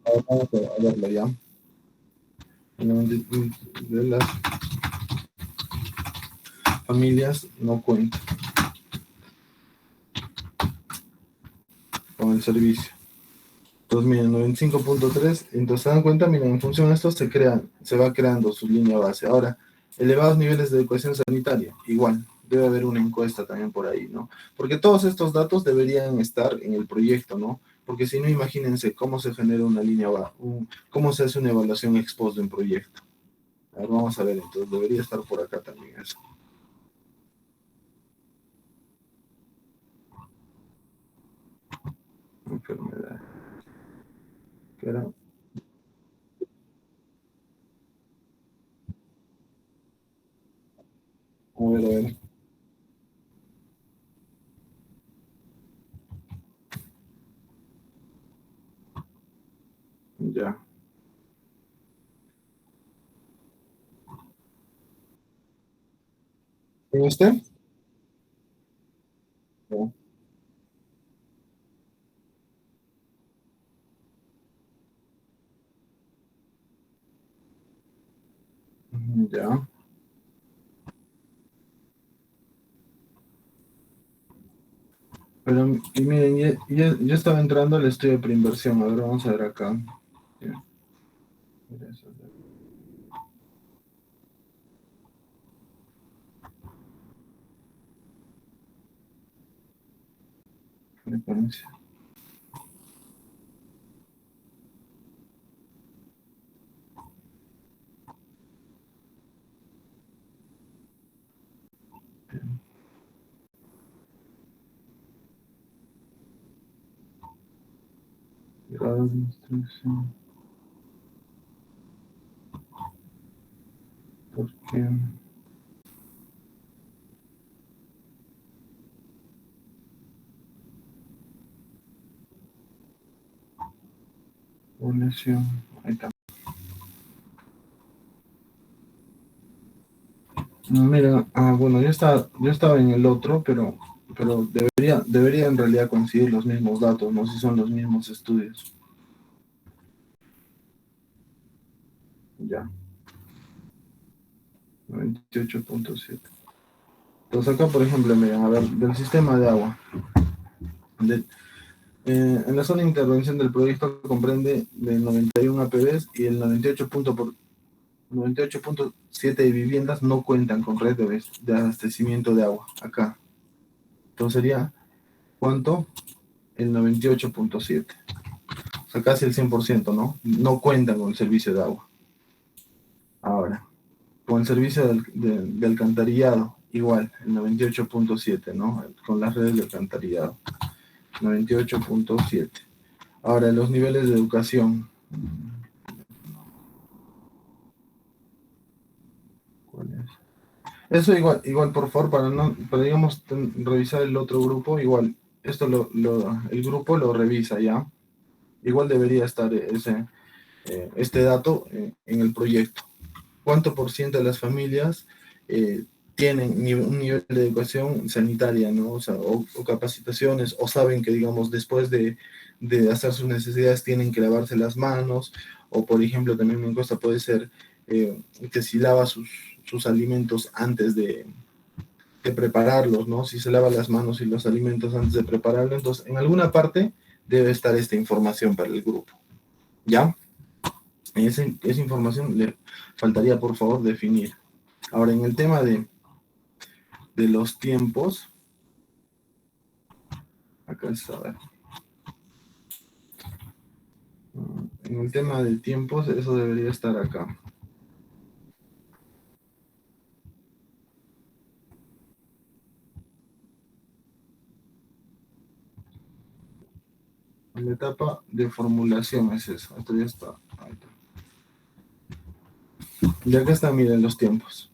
Ahora vamos a verlo ya. De las familias no cuenta con el servicio. Entonces, miren, 95.3, entonces se dan cuenta, miren, en función de esto se va creando su línea base. Ahora, elevados niveles de educación sanitaria, igual, debe haber una encuesta también por ahí, ¿no? Porque todos estos datos deberían estar en el proyecto, ¿no? Porque si no, imagínense cómo se genera una línea, cómo se hace una evaluación ex post de un proyecto. A ver, vamos a ver, entonces debería estar por acá también eso. Enfermedad. ¿Qué era? A ver, a ver. Ya. ¿En este? No. Ya. Pero, y miren, ya estaba entrando al estudio de preinversión. A ver, vamos a ver acá. Ya. Frecuencia. Grado de instrucción. ¿Por qué? Población. Ahí está. Mira, bueno, yo estaba en el otro, pero debería en realidad coincidir los mismos datos, no si son los mismos estudios. Ya, 98.7. Entonces acá, por ejemplo, miren, a ver, del sistema de agua. De- en la zona de intervención del proyecto comprende de 91 APBs y el 98.7 de viviendas no cuentan con red de abastecimiento de agua. Acá. Entonces sería, ¿cuánto? El 98.7. O sea, casi el 100%, ¿no? No cuentan con el servicio de agua. Ahora, con el servicio de alcantarillado, igual, el 98.7, ¿no? Con las redes de alcantarillado, 98.7. Ahora, los niveles de educación. ¿Cuál es? Eso igual, por favor, para digamos, revisar el otro grupo, igual, esto el grupo lo revisa, ¿ya? Igual debería estar este dato en el proyecto. ¿Cuánto por ciento de las familias tienen un nivel de educación sanitaria, ¿no? O sea, o capacitaciones, o saben que, digamos, después de hacer sus necesidades tienen que lavarse las manos, o por ejemplo, también mi encuesta puede ser que si lava sus alimentos antes de prepararlos, ¿no? Si se lava las manos y los alimentos antes de prepararlos, entonces en alguna parte debe estar esta información para el grupo, ¿ya? Esa información le faltaría, por favor, definir. Ahora, en el tema de los tiempos, acá está, a ver. En el tema de tiempos, eso debería estar acá. En la etapa de formulación es eso. Esto ya está. Ahí está. Y acá está, miren los tiempos.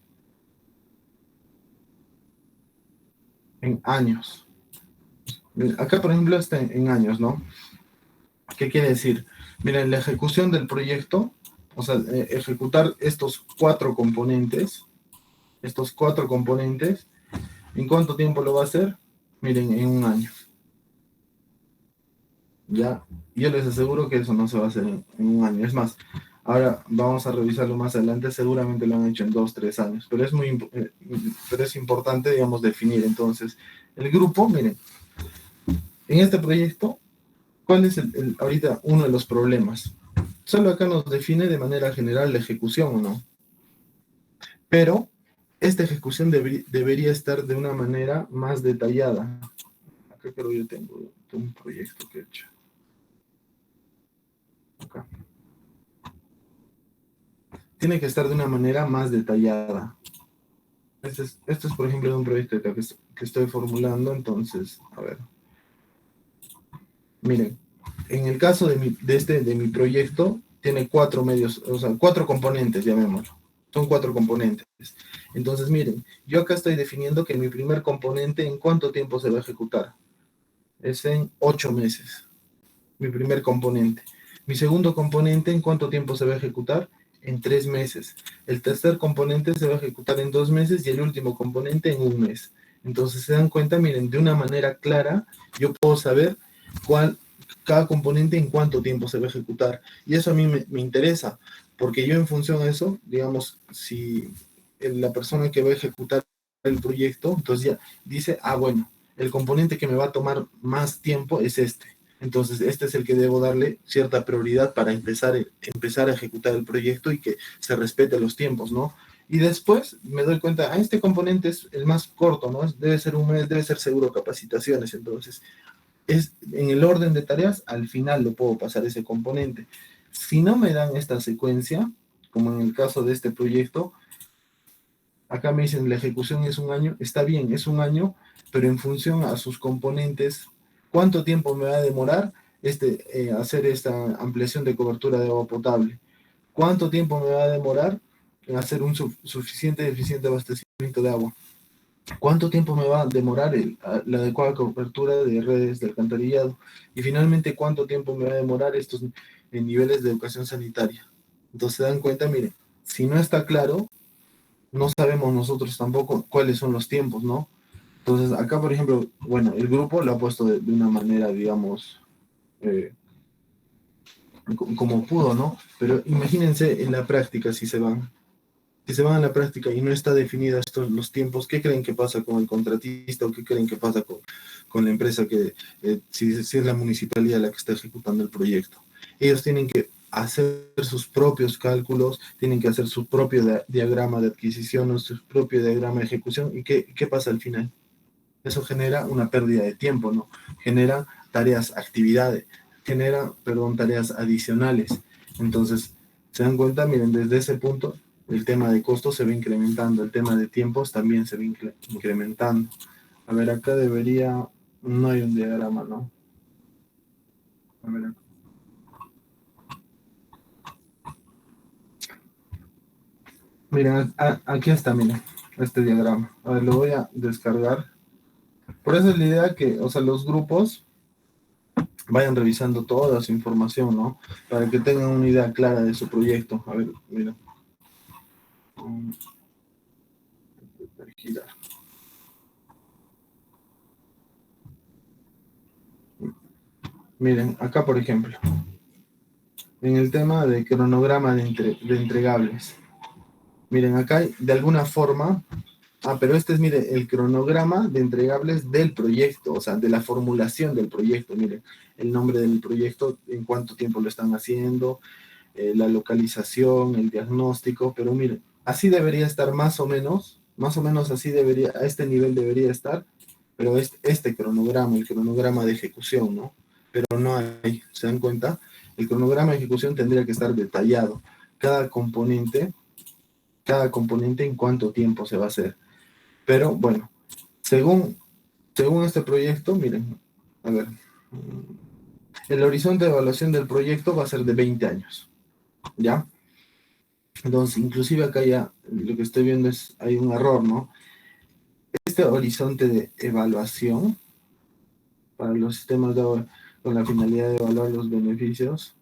en años. Acá, por ejemplo, está en años, ¿no? ¿Qué quiere decir? Miren, la ejecución del proyecto, o sea, ejecutar estos cuatro componentes, ¿en cuánto tiempo lo va a hacer? Miren, en un año. Ya, yo les aseguro que eso no se va a hacer en un año. Es más, ahora vamos a revisarlo más adelante, seguramente lo han hecho en 2, 3 años, pero pero es importante, digamos, definir. Entonces, el grupo, miren, en este proyecto, ¿cuál es ahorita uno de los problemas? Solo acá nos define de manera general la ejecución o no, pero esta ejecución debería estar de una manera más detallada. Acá creo yo tengo un proyecto que he hecho. Acá. Tiene que estar de una manera más detallada. Esto es, por ejemplo, de un proyecto que estoy formulando. Entonces, a ver. Miren, en el caso de mi proyecto, tiene 4 medios, o sea, 4 componentes, llamémoslo. Son 4 componentes. Entonces, miren, yo acá estoy definiendo que mi primer componente, ¿en cuánto tiempo se va a ejecutar? Es en 8 meses. Mi primer componente. Mi segundo componente, ¿en cuánto tiempo se va a ejecutar? En 3 meses. El tercer componente se va a ejecutar en 2 meses y el último componente en 1 mes. Entonces se dan cuenta, miren, de una manera clara, yo puedo saber cada componente en cuánto tiempo se va a ejecutar. Y eso a mí me interesa, porque yo en función de eso, digamos, si la persona que va a ejecutar el proyecto, entonces ya dice, bueno, el componente que me va a tomar más tiempo es este. Entonces, este es el que debo darle cierta prioridad para empezar a ejecutar el proyecto y que se respete los tiempos, ¿no? Y después me doy cuenta, este componente es el más corto, ¿no? Debe ser 1 mes, debe ser seguro capacitaciones. Entonces, es en el orden de tareas, al final lo puedo pasar ese componente. Si no me dan esta secuencia, como en el caso de este proyecto, acá me dicen la ejecución es 1 año, está bien, es 1 año, pero en función a sus componentes, ¿cuánto tiempo me va a demorar hacer esta ampliación de cobertura de agua potable? ¿Cuánto tiempo me va a demorar en hacer un suficiente y eficiente abastecimiento de agua? ¿Cuánto tiempo me va a demorar la adecuada cobertura de redes de alcantarillado? Y finalmente, ¿cuánto tiempo me va a demorar estos niveles de educación sanitaria? Entonces se dan cuenta, miren, si no está claro, no sabemos nosotros tampoco cuáles son los tiempos, ¿no? Entonces acá, por ejemplo, bueno, el grupo lo ha puesto de una manera, digamos, como pudo, ¿no? Pero imagínense en la práctica si se van a la práctica y no está definida los tiempos, ¿qué creen que pasa con el contratista o qué creen que pasa con la empresa si es la municipalidad la que está ejecutando el proyecto? Ellos tienen que hacer sus propios cálculos, tienen que hacer su propio diagrama de adquisición, su propio diagrama de ejecución. ¿Y qué pasa al final? Eso genera una pérdida de tiempo, ¿no? Genera tareas adicionales. Entonces, se dan cuenta, miren, desde ese punto, el tema de costos se va incrementando, el tema de tiempos también se va incrementando. A ver, acá no hay un diagrama, ¿no? A ver, miren, aquí está, miren, este diagrama. A ver, lo voy a descargar. Por eso es la idea que, o sea, los grupos vayan revisando toda su información, ¿no? Para que tengan una idea clara de su proyecto. A ver, mira. Girar. Miren, acá por ejemplo, en el tema de cronograma de entregables. Miren, acá de alguna forma, pero este es, mire, el cronograma de entregables del proyecto, o sea, de la formulación del proyecto. Miren, el nombre del proyecto, en cuánto tiempo lo están haciendo, la localización, el diagnóstico, pero miren, así debería estar más o menos así debería, a este nivel debería estar, pero este cronograma, el cronograma de ejecución, ¿no? Pero no hay, ¿se dan cuenta? El cronograma de ejecución tendría que estar detallado, cada componente en cuánto tiempo se va a hacer. Pero bueno, según este proyecto, miren, a ver, el horizonte de evaluación del proyecto va a ser de 20 años, ¿ya? Entonces, inclusive acá ya lo que estoy viendo hay un error, ¿no? este horizonte de evaluación para los sistemas con la finalidad de evaluar los beneficios.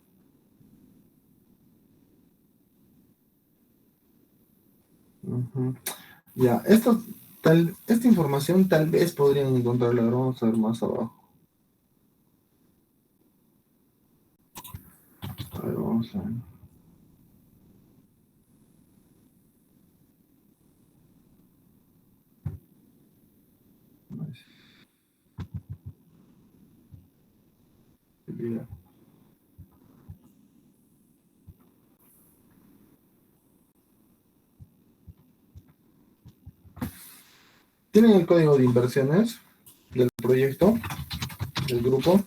Ya, esta información tal vez podrían encontrarla. Ahora vamos a ver más abajo. A ver, vamos a ver. Mira. ¿Tienen el código de inversiones del proyecto, del grupo?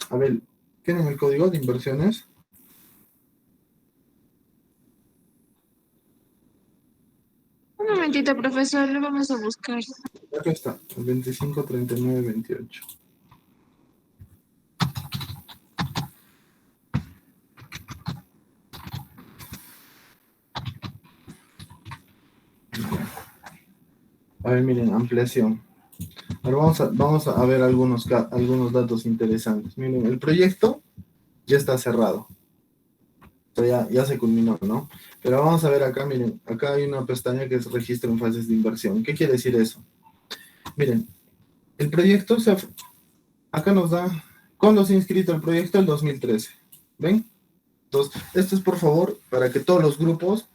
A ver, ¿tienen el código de inversiones? Un momentito, profesor, lo vamos a buscar. Acá está, el 25, 39, 28. A ver, miren, ampliación. Ahora vamos a ver algunos datos interesantes. Miren, el proyecto ya está cerrado. O sea, ya se culminó, ¿no? Pero vamos a ver acá, miren, acá hay una pestaña que es registro en fases de inversión. ¿Qué quiere decir eso? Miren, el proyecto acá nos da, ¿cuándo se ha inscrito el proyecto? El 2013. ¿Ven? Entonces, esto es por favor para que todos los grupos,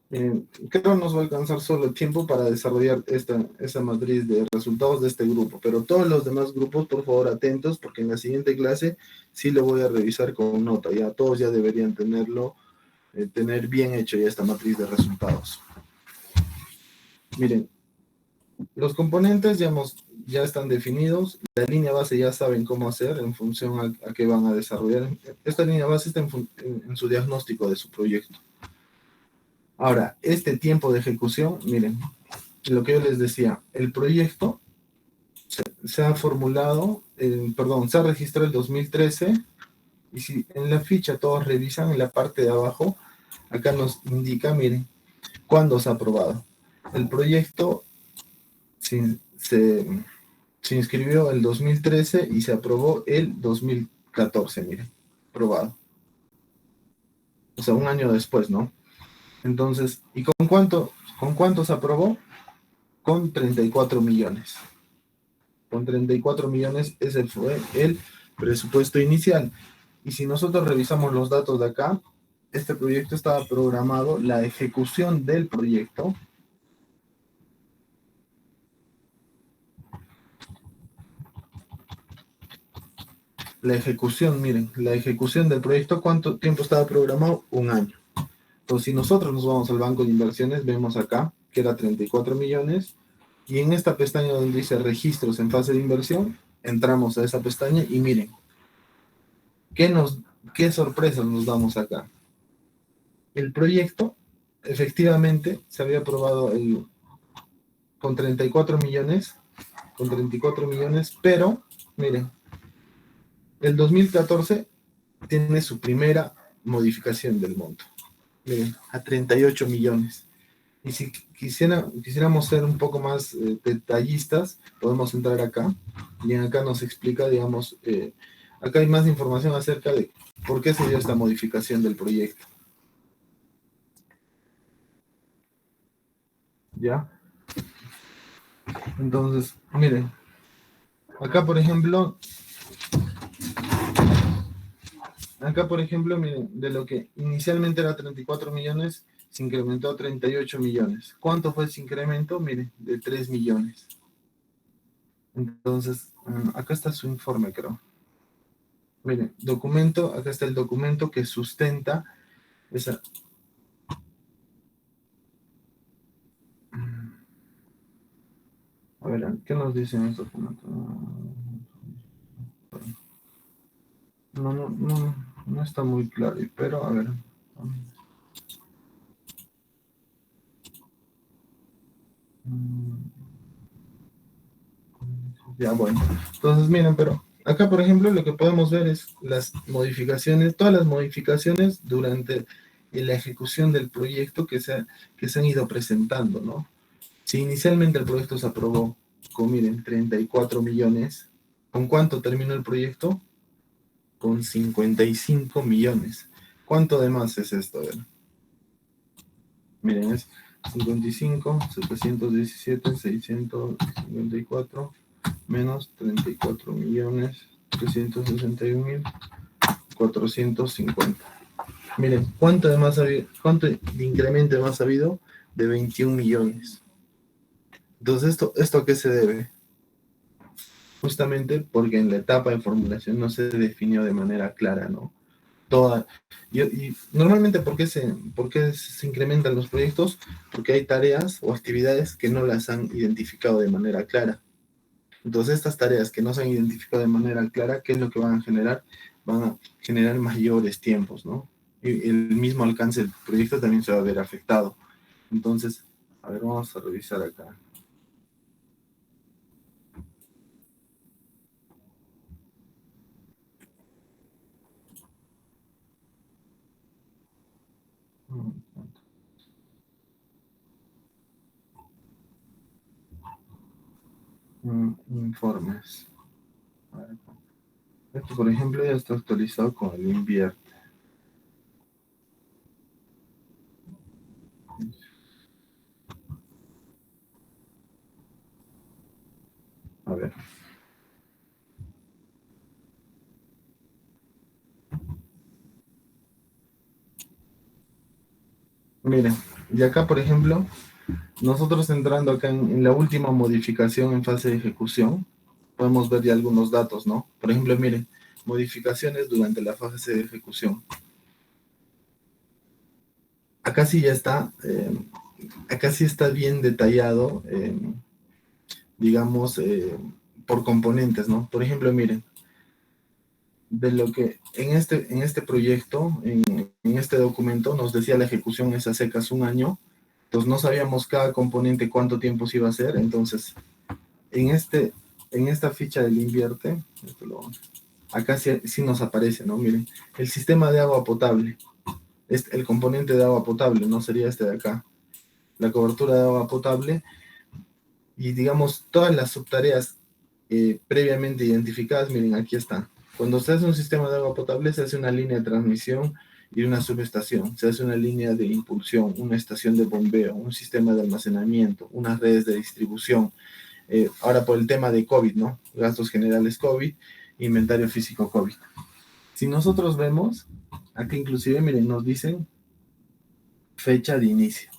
creo que nos va a alcanzar solo el tiempo para desarrollar esa matriz de resultados de este grupo, pero todos los demás grupos, por favor, atentos, porque en la siguiente clase sí lo voy a revisar con nota, ya todos ya deberían tener bien hecho ya esta matriz de resultados. Miren, los componentes ya están definidos, la línea base ya saben cómo hacer en función a qué van a desarrollar. Esta línea base está en su diagnóstico de su proyecto. Ahora, este tiempo de ejecución, miren, lo que yo les decía, el proyecto se ha formulado, se ha registrado el 2013, y si en la ficha todos revisan en la parte de abajo, acá nos indica, miren, cuándo se ha aprobado. El proyecto se inscribió el 2013 y se aprobó el 2014, miren, aprobado. O sea, un año después, ¿no? Entonces, ¿y con cuánto se aprobó? Con 34 millones. Con 34 millones ese fue el presupuesto inicial. Y si nosotros revisamos los datos de acá, este proyecto estaba programado, la ejecución del proyecto. Miren, la ejecución del proyecto, ¿cuánto tiempo estaba programado? Un año. Entonces, si nosotros nos vamos al banco de inversiones, vemos acá que era 34 millones, y en esta pestaña donde dice registros en fase de inversión, entramos a esa pestaña y miren, ¿qué sorpresas nos damos acá? El proyecto, efectivamente, se había aprobado con 34 millones, pero, miren, el 2014 tiene su primera modificación del monto. Miren, a 38 millones. Y si quisiéramos ser un poco más detallistas, podemos entrar acá, y acá nos explica, digamos, acá hay más información acerca de por qué se dio esta modificación del proyecto. ¿Ya? Entonces, miren, acá por ejemplo, miren, de lo que inicialmente era 34 millones, se incrementó a 38 millones. ¿Cuánto fue ese incremento? Miren, de 3 millones. Entonces, acá está su informe, creo. Miren, acá está el documento que sustenta esa... A ver, ¿qué nos dice en este documento? No está muy claro, pero a ver. Ya, bueno. Entonces, miren, pero Acá, por ejemplo, lo que podemos ver es las modificaciones, todas las modificaciones durante la ejecución del proyecto que se han ido presentando, ¿no? Si inicialmente el proyecto se aprobó con, miren, 34 millones, ¿con cuánto terminó el proyecto? Con 55 millones. ¿Cuánto de más es esto? A ver. Miren, es 55, 717, 654, menos 34 millones, 361 mil, 450. Miren, ¿cuánto de más ha habido? ¿Cuánto de incremento de más ha habido? De 21 millones. Entonces, ¿esto a qué se debe? Justamente porque en la etapa de formulación no se definió de manera clara, ¿no? Y normalmente, ¿por qué se incrementan los proyectos? Porque hay tareas o actividades que no las han identificado de manera clara. Entonces, estas tareas que no se han identificado de manera clara, ¿qué es lo que van a generar? Van a generar mayores tiempos, ¿no? Y el mismo alcance del proyecto también se va a ver afectado. Entonces, a ver, vamos a revisar acá. Informes. A ver, esto, por ejemplo, ya está actualizado con el invierte. A ver. Miren, y acá, por ejemplo, nosotros entrando acá en la última modificación en fase de ejecución, podemos ver ya algunos datos, ¿no? Por ejemplo, miren, modificaciones durante la fase de ejecución. Acá sí ya está, acá sí está bien detallado, digamos, por componentes, ¿no? Por ejemplo, miren, de lo que en este proyecto, en este documento, nos decía la ejecución es a secas un año, entonces no sabíamos cada componente cuánto tiempo se iba a hacer, entonces en esta ficha del invierte, acá sí nos aparece, ¿no? Miren, el sistema de agua potable, el componente de agua potable, no sería este de acá, la cobertura de agua potable, y digamos todas las subtareas previamente identificadas, miren, aquí están. Cuando se hace un sistema de agua potable, se hace una línea de transmisión y una subestación, se hace una línea de impulsión, una estación de bombeo, un sistema de almacenamiento, unas redes de distribución. Ahora por el tema de COVID, ¿no? Gastos generales COVID, inventario físico COVID. Si nosotros vemos, aquí inclusive, miren, nos dicen fecha de inicio.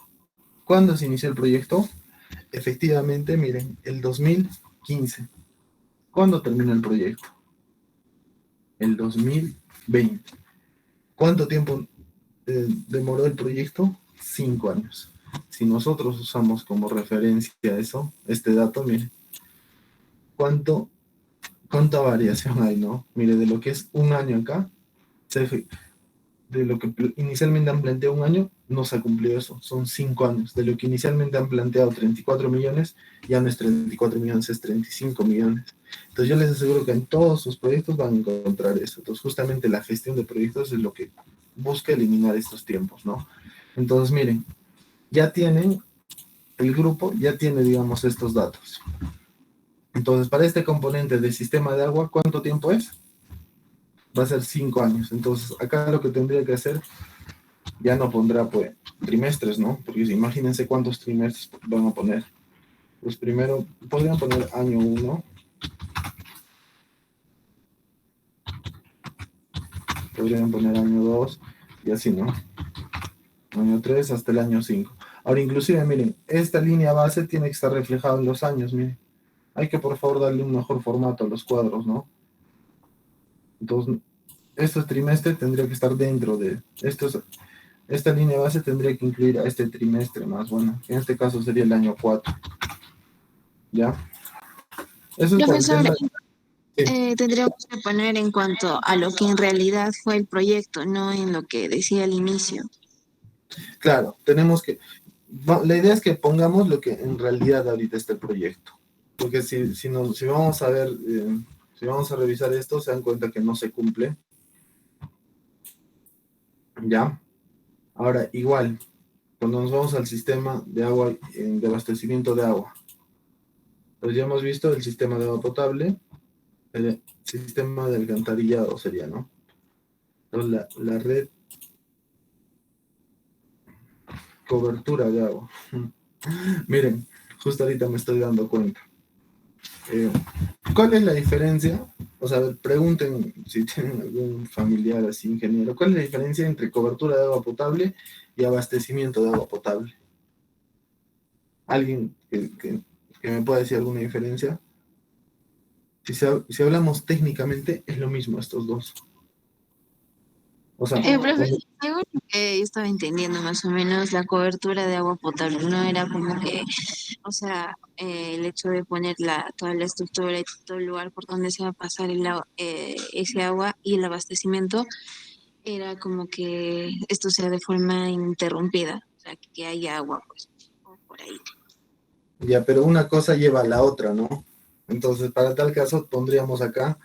¿Cuándo se inició el proyecto? Efectivamente, miren, el 2015. ¿Cuándo terminó el proyecto? El 2020. ¿Cuánto tiempo demoró el proyecto? 5 años. Si nosotros usamos como referencia eso, este dato, miren, ¿cuánta variación hay, no? Mire, de lo que es un año acá, de lo que inicialmente han planteado un año, no se ha cumplido eso, son 5 años. De lo que inicialmente han planteado 34 millones, ya no es 34 millones, es 35 millones. Entonces yo les aseguro que en todos sus proyectos van a encontrar eso. Entonces justamente la gestión de proyectos es lo que busca eliminar estos tiempos, ¿no? Entonces miren, ya tienen, el grupo ya tiene, digamos, estos datos. Entonces para este componente del sistema de agua, ¿cuánto tiempo es? Va a ser 5 años. Entonces acá lo que tendría que hacer, ya no pondrá pues trimestres, ¿no? Porque imagínense cuántos trimestres van a poner. Pues primero podrían poner año 1, podrían poner año 2 y así, ¿no? Año 3 hasta el año 5. Ahora inclusive, miren, esta línea base tiene que estar reflejada en los años, miren. Hay que por favor darle un mejor formato a los cuadros, ¿no? Entonces, este trimestre tendría que estar dentro de estos. Esta línea base tendría que incluir a este trimestre más, bueno, en este caso sería el año 4, ¿ya? Eso es por el Profesor, tema. Sí, tendríamos que poner en cuanto a lo que en realidad fue el proyecto, no en lo que decía al inicio. claro, la idea es que pongamos lo que en realidad ahorita está el proyecto, porque si vamos a ver Si vamos a revisar esto, se dan cuenta que no se cumple. ¿Ya? Ahora, igual, cuando nos vamos al sistema de agua, de abastecimiento de agua, pues ya hemos visto el sistema de agua potable, el sistema de alcantarillado sería, ¿no? Entonces, la red cobertura de agua. Miren, justo ahorita me estoy dando cuenta. ¿Cuál es la diferencia? O sea, pregunten si tienen algún familiar así, ingeniero, ¿cuál es la diferencia entre cobertura de agua potable y abastecimiento de agua potable? ¿Alguien que me pueda decir alguna diferencia? Si hablamos técnicamente, es lo mismo estos dos. O sea, Profe, según lo que yo estaba entendiendo más o menos, la cobertura de agua potable no era como que, o sea, el hecho de poner toda la estructura y todo el lugar por donde se va a pasar ese agua y el abastecimiento era como que esto sea de forma ininterrumpida, o sea, que haya agua, pues, o por ahí. ya, pero una cosa lleva a la otra, ¿no? Entonces, para tal caso, pondríamos acá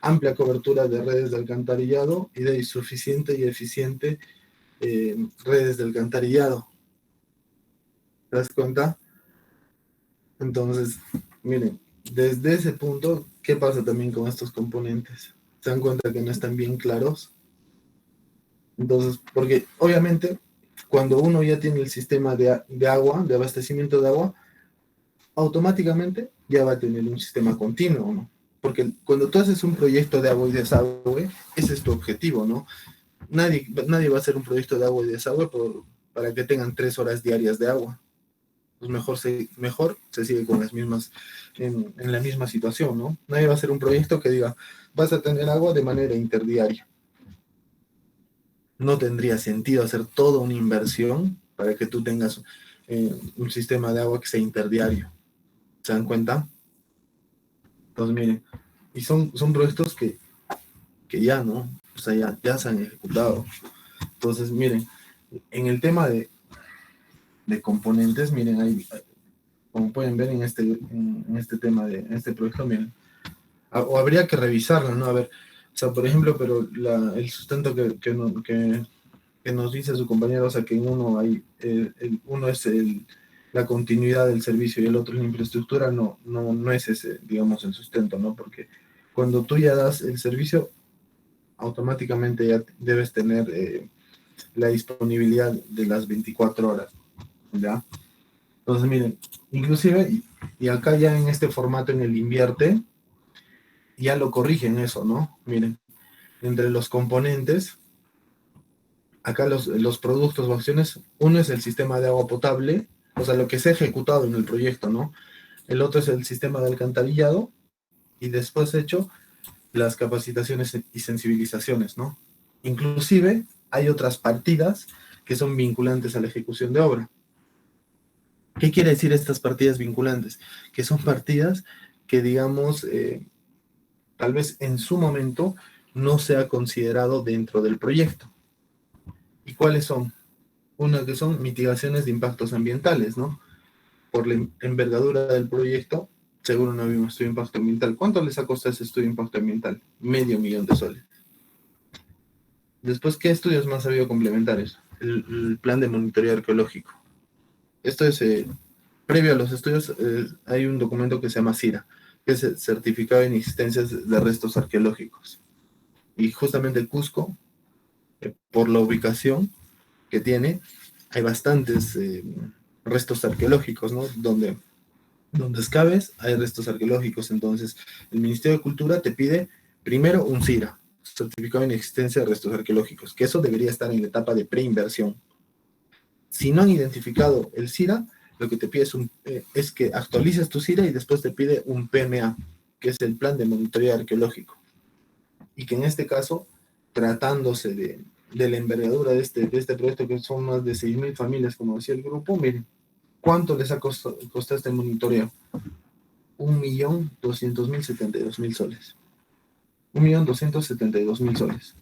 amplia cobertura de redes de alcantarillado y de suficiente y eficiente redes de alcantarillado. ¿Te das cuenta? Entonces, miren, desde ese punto, ¿qué pasa también con estos componentes? ¿Se dan cuenta que no están bien claros? Entonces, porque obviamente, cuando uno ya tiene el sistema de agua, de abastecimiento de agua, automáticamente ya va a tener un sistema continuo, ¿no? Porque cuando tú haces un proyecto de agua y desagüe, ese es tu objetivo, ¿no? Nadie va a hacer un proyecto de agua y desagüe para que tengan 3 horas diarias de agua. Pues mejor se sigue con las mismas, en la misma situación, ¿no? Nadie va a hacer un proyecto que diga, vas a tener agua de manera interdiaria. No tendría sentido hacer toda una inversión para que tú tengas un sistema de agua que sea interdiario. ¿Se dan cuenta? Entonces, miren, y son proyectos que ya, ¿no? O sea, ya se han ejecutado. Entonces, miren, en el tema de componentes, miren, ahí, como pueden ver en este tema en este proyecto, miren, o habría que revisarlo, ¿no? A ver, o sea, por ejemplo, pero el sustento que nos dice su compañero, o sea, que en uno hay, uno es la continuidad del servicio y el otro es la infraestructura, no es ese, digamos, el sustento, ¿no? Porque cuando tú ya das el servicio, automáticamente ya debes tener la disponibilidad de las 24 horas, ¿ya? Entonces, miren, inclusive, y acá ya en este formato en el invierte, ya lo corrigen eso, ¿no? Miren, entre los componentes, acá los productos o acciones, uno es el sistema de agua potable, o sea, lo que se ha ejecutado en el proyecto, ¿no? El otro es el sistema de alcantarillado, y después hecho las capacitaciones y sensibilizaciones, ¿no? Inclusive hay otras partidas que son vinculantes a la ejecución de obra. ¿Qué quiere decir estas partidas vinculantes? Que son partidas que, digamos, tal vez en su momento no se ha considerado dentro del proyecto. ¿Y cuáles son? Una que son mitigaciones de impactos ambientales, ¿no? Por la envergadura del proyecto, seguro no había un estudio de impacto ambiental. ¿Cuánto les ha costado ese estudio de impacto ambiental? $500,000. Después, ¿qué estudios más ha habido complementarios? El plan de monitoreo arqueológico. Esto es, previo a los estudios, hay un documento que se llama CIRA, que es el Certificado de Inexistencias de Restos Arqueológicos. Y justamente Cusco, por la ubicación que tiene, hay bastantes restos arqueológicos, ¿no? Donde excaves hay restos arqueológicos. Entonces, el Ministerio de Cultura te pide primero un CIRA, Certificado de Inexistencia de Restos Arqueológicos, que eso debería estar en la etapa de preinversión. Si no han identificado el CIRA, lo que te pide es que actualices tu CIRA y después te pide un PMA, que es el Plan de Monitoreo Arqueológico. Y que en este caso, tratándose de la envergadura de este proyecto, que son más de 6,000 familias, como decía el grupo, miren, ¿cuánto les ha costado este monitoreo? 1.200.072.000 soles. 1.272.000 soles.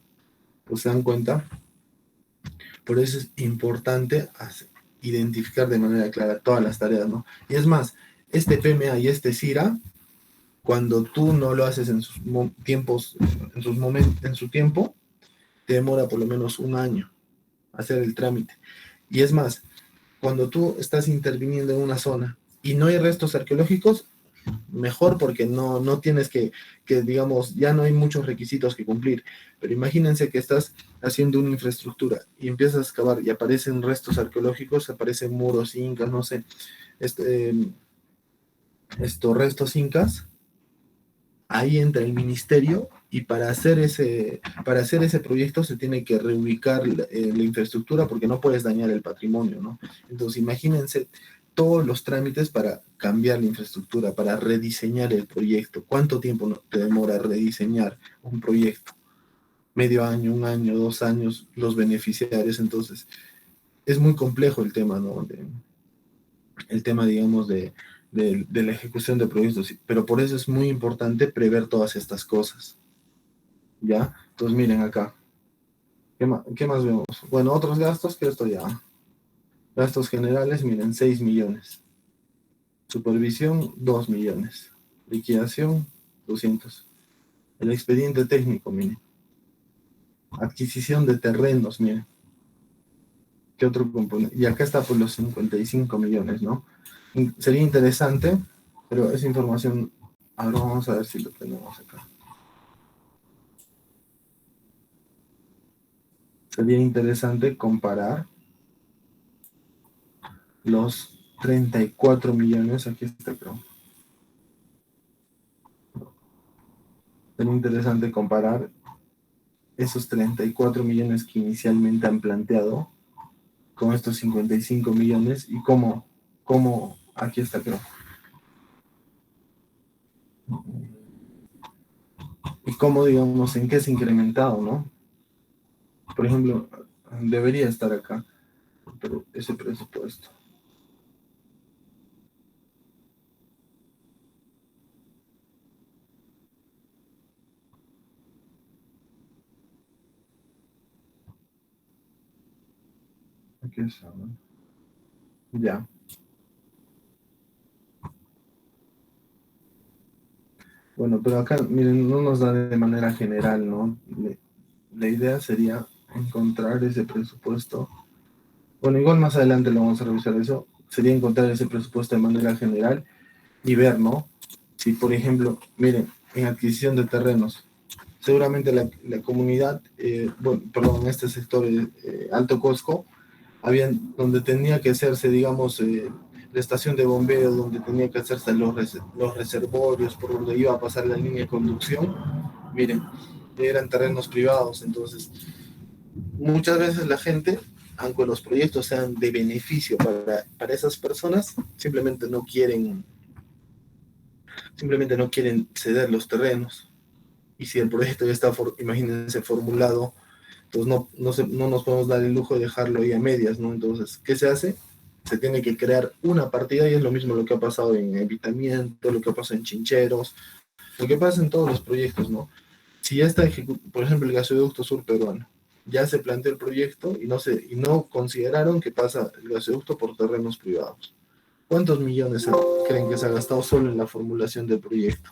Pues se dan cuenta. Por eso es importante identificar de manera clara todas las tareas, ¿no? Y es más, este PMA y este CIRA cuando tú no lo haces en sus tiempos, en su tiempo, te demora por lo menos un año hacer el trámite. Y es más, cuando tú estás interviniendo en una zona y no hay restos arqueológicos, mejor porque no tienes digamos, ya no hay muchos requisitos que cumplir. Pero imagínense que estás haciendo una infraestructura y empiezas a excavar y aparecen restos arqueológicos, aparecen muros incas, no sé, estos restos incas. Ahí entra el ministerio y para hacer ese proyecto se tiene que reubicar la infraestructura porque no puedes dañar el patrimonio, ¿no? Entonces imagínense todos los trámites para cambiar la infraestructura, para rediseñar el proyecto. ¿Cuánto tiempo te demora rediseñar un proyecto? Medio año, un año, 2 años, los beneficiarios. Entonces es muy complejo el tema, ¿no? El tema, digamos, de la ejecución de proyectos, pero por eso es muy importante prever todas estas cosas, ¿ya? Entonces miren acá, ¿qué más vemos? Bueno, otros gastos, que esto ya, gastos generales, miren, 6 millones, supervisión, 2 millones, liquidación, 200, el expediente técnico, miren, adquisición de terrenos, miren, ¿qué otro componente? Y acá está por los 55 millones, ¿no? Sería interesante, pero esa información, ahora vamos a ver si lo tenemos acá. Sería interesante comparar los 34 millones, aquí está, creo. Sería interesante comparar esos 34 millones que inicialmente han planteado con estos 55 millones y cómo aquí está, creo. Y cómo, digamos, en qué se ha incrementado, ¿no? Por ejemplo, debería estar acá, pero ese presupuesto. Aquí está, ¿no? Ya. Bueno, pero acá, miren, no nos da de manera general, ¿no? La idea sería encontrar ese presupuesto. Bueno, igual más adelante lo vamos a revisar eso. Sería encontrar ese presupuesto de manera general y ver, ¿no? Si, por ejemplo, miren, en adquisición de terrenos, seguramente la comunidad, bueno, perdón, en este sector Alto Cosco, donde tenía que hacerse, digamos, la estación de bombeo, donde tenía que hacerse los reservorios, por donde iba a pasar la línea de conducción, miren, eran terrenos privados. Entonces muchas veces la gente, aunque los proyectos sean de beneficio para esas personas, simplemente no quieren ceder los terrenos. Y si el proyecto ya está, imagínense, formulado, pues no nos podemos dar el lujo de dejarlo ahí a medias, ¿no? Entonces, ¿qué se hace? Se tiene que crear una partida y es lo mismo lo que ha pasado en Evitamiento, lo que ha pasado en Chincheros, lo que pasa en todos los proyectos, ¿no? Si ya está por ejemplo, el gasoducto sur peruano, ya se planteó el proyecto y no consideraron que pasa el gasoducto por terrenos privados. ¿Cuántos millones creen que se ha gastado solo en la formulación del proyecto?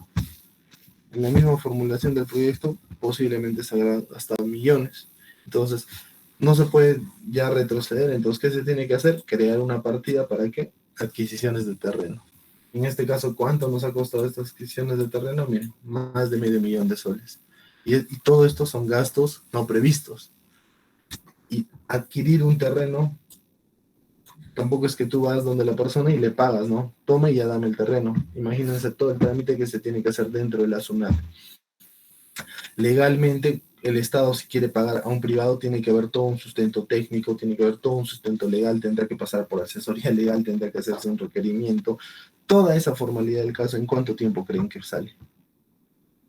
En la misma formulación del proyecto posiblemente se habrán gastado millones. Entonces, no se puede ya retroceder. Entonces, ¿qué se tiene que hacer? Crear una partida para qué? Adquisiciones de terreno. En este caso, ¿cuánto nos ha costado estas adquisiciones de terreno? Miren, más de $500,000. Y todo esto son gastos no previstos. Y adquirir un terreno, tampoco es que tú vas donde la persona y le pagas, ¿no? Toma y ya dame el terreno. Imagínense todo el trámite que se tiene que hacer dentro de la SUNAT. Legalmente, el Estado, si quiere pagar a un privado, tiene que haber todo un sustento técnico, tiene que haber todo un sustento legal, tendrá que pasar por asesoría legal, tendrá que hacerse un requerimiento. Toda esa formalidad del caso, ¿en cuánto tiempo creen que sale?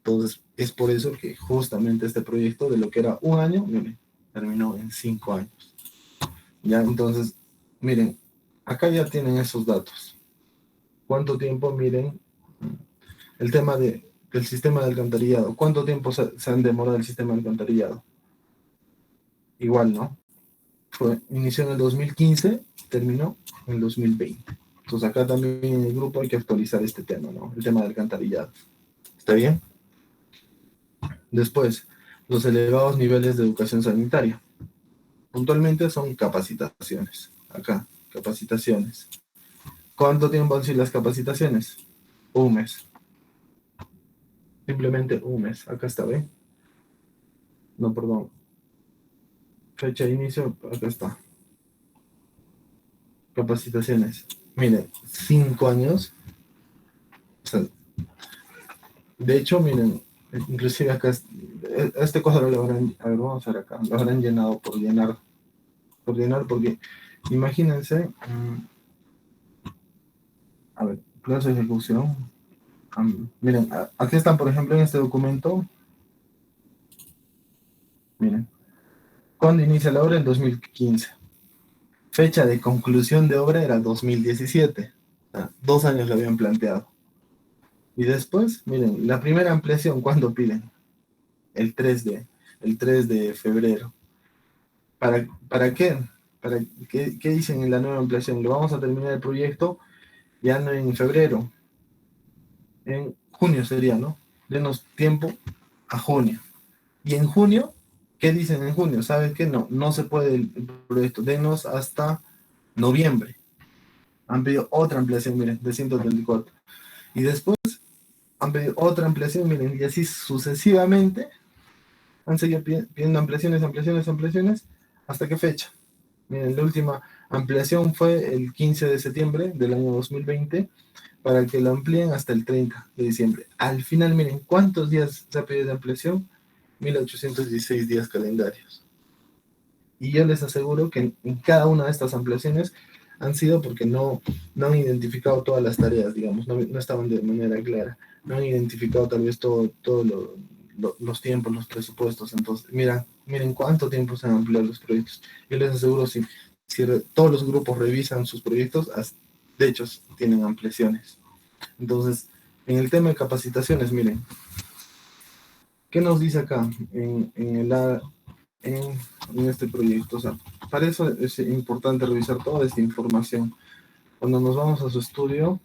Entonces, es por eso que justamente este proyecto, de lo que era un año, miren, terminó en 5 años. Ya, entonces, miren, acá ya tienen esos datos. ¿Cuánto tiempo? Miren, el tema del sistema de alcantarillado. ¿Cuánto tiempo se han demorado el sistema de alcantarillado? Igual, ¿no? Inició en el 2015, terminó en el 2020. Entonces acá también en el grupo hay que actualizar este tema, ¿no? El tema del alcantarillado. ¿Está bien? Después, los elevados niveles de educación sanitaria. Puntualmente son capacitaciones. Acá, capacitaciones. ¿Cuánto tiempo han sido las capacitaciones? Un mes. Simplemente un mes. Acá está, ¿ven? No, perdón. Fecha de inicio, acá está. Capacitaciones. Miren, 5 años. O sea, de hecho, miren, inclusive acá, este cosa lo habrán, a ver, vamos a ver acá, lo habrán llenado por llenar, porque imagínense, a ver, clase de ejecución. Miren, aquí están, por ejemplo, en este documento, miren, ¿cuándo inicia la obra? En 2015. Fecha de conclusión de obra era 2017. 2 años lo habían planteado. Y después, miren, la primera ampliación, ¿cuándo piden? El 3 de febrero. ¿Para qué? ¿Qué dicen en la nueva ampliación? Lo vamos a terminar el proyecto ya no en febrero, en junio sería, ¿no? Denos tiempo a junio. Y en junio, ¿qué dicen en junio? ¿Saben qué? No se puede el proyecto. Denos hasta noviembre. Han pedido otra ampliación, miren, de 134. Y después han pedido otra ampliación, miren, y así sucesivamente han seguido pidiendo ampliaciones, ¿hasta qué fecha? Miren, la última ampliación fue el 15 de septiembre del año 2020 para que lo amplíen hasta el 30 de diciembre. Al final, miren, ¿cuántos días se ha pedido de ampliación? 1816 días calendarios. Y yo les aseguro que en cada una de estas ampliaciones han sido porque no han identificado todas las tareas, digamos, no estaban de manera clara, no han identificado tal vez todo los tiempos, los presupuestos. Entonces, miren cuánto tiempo se han ampliado los proyectos. Yo les aseguro, si todos los grupos revisan sus proyectos, de hecho, tienen ampliaciones. Entonces, en el tema de capacitaciones, miren, ¿qué nos dice acá en este proyecto? O sea, para eso es importante revisar toda esta información. Cuando nos vamos a su estudio,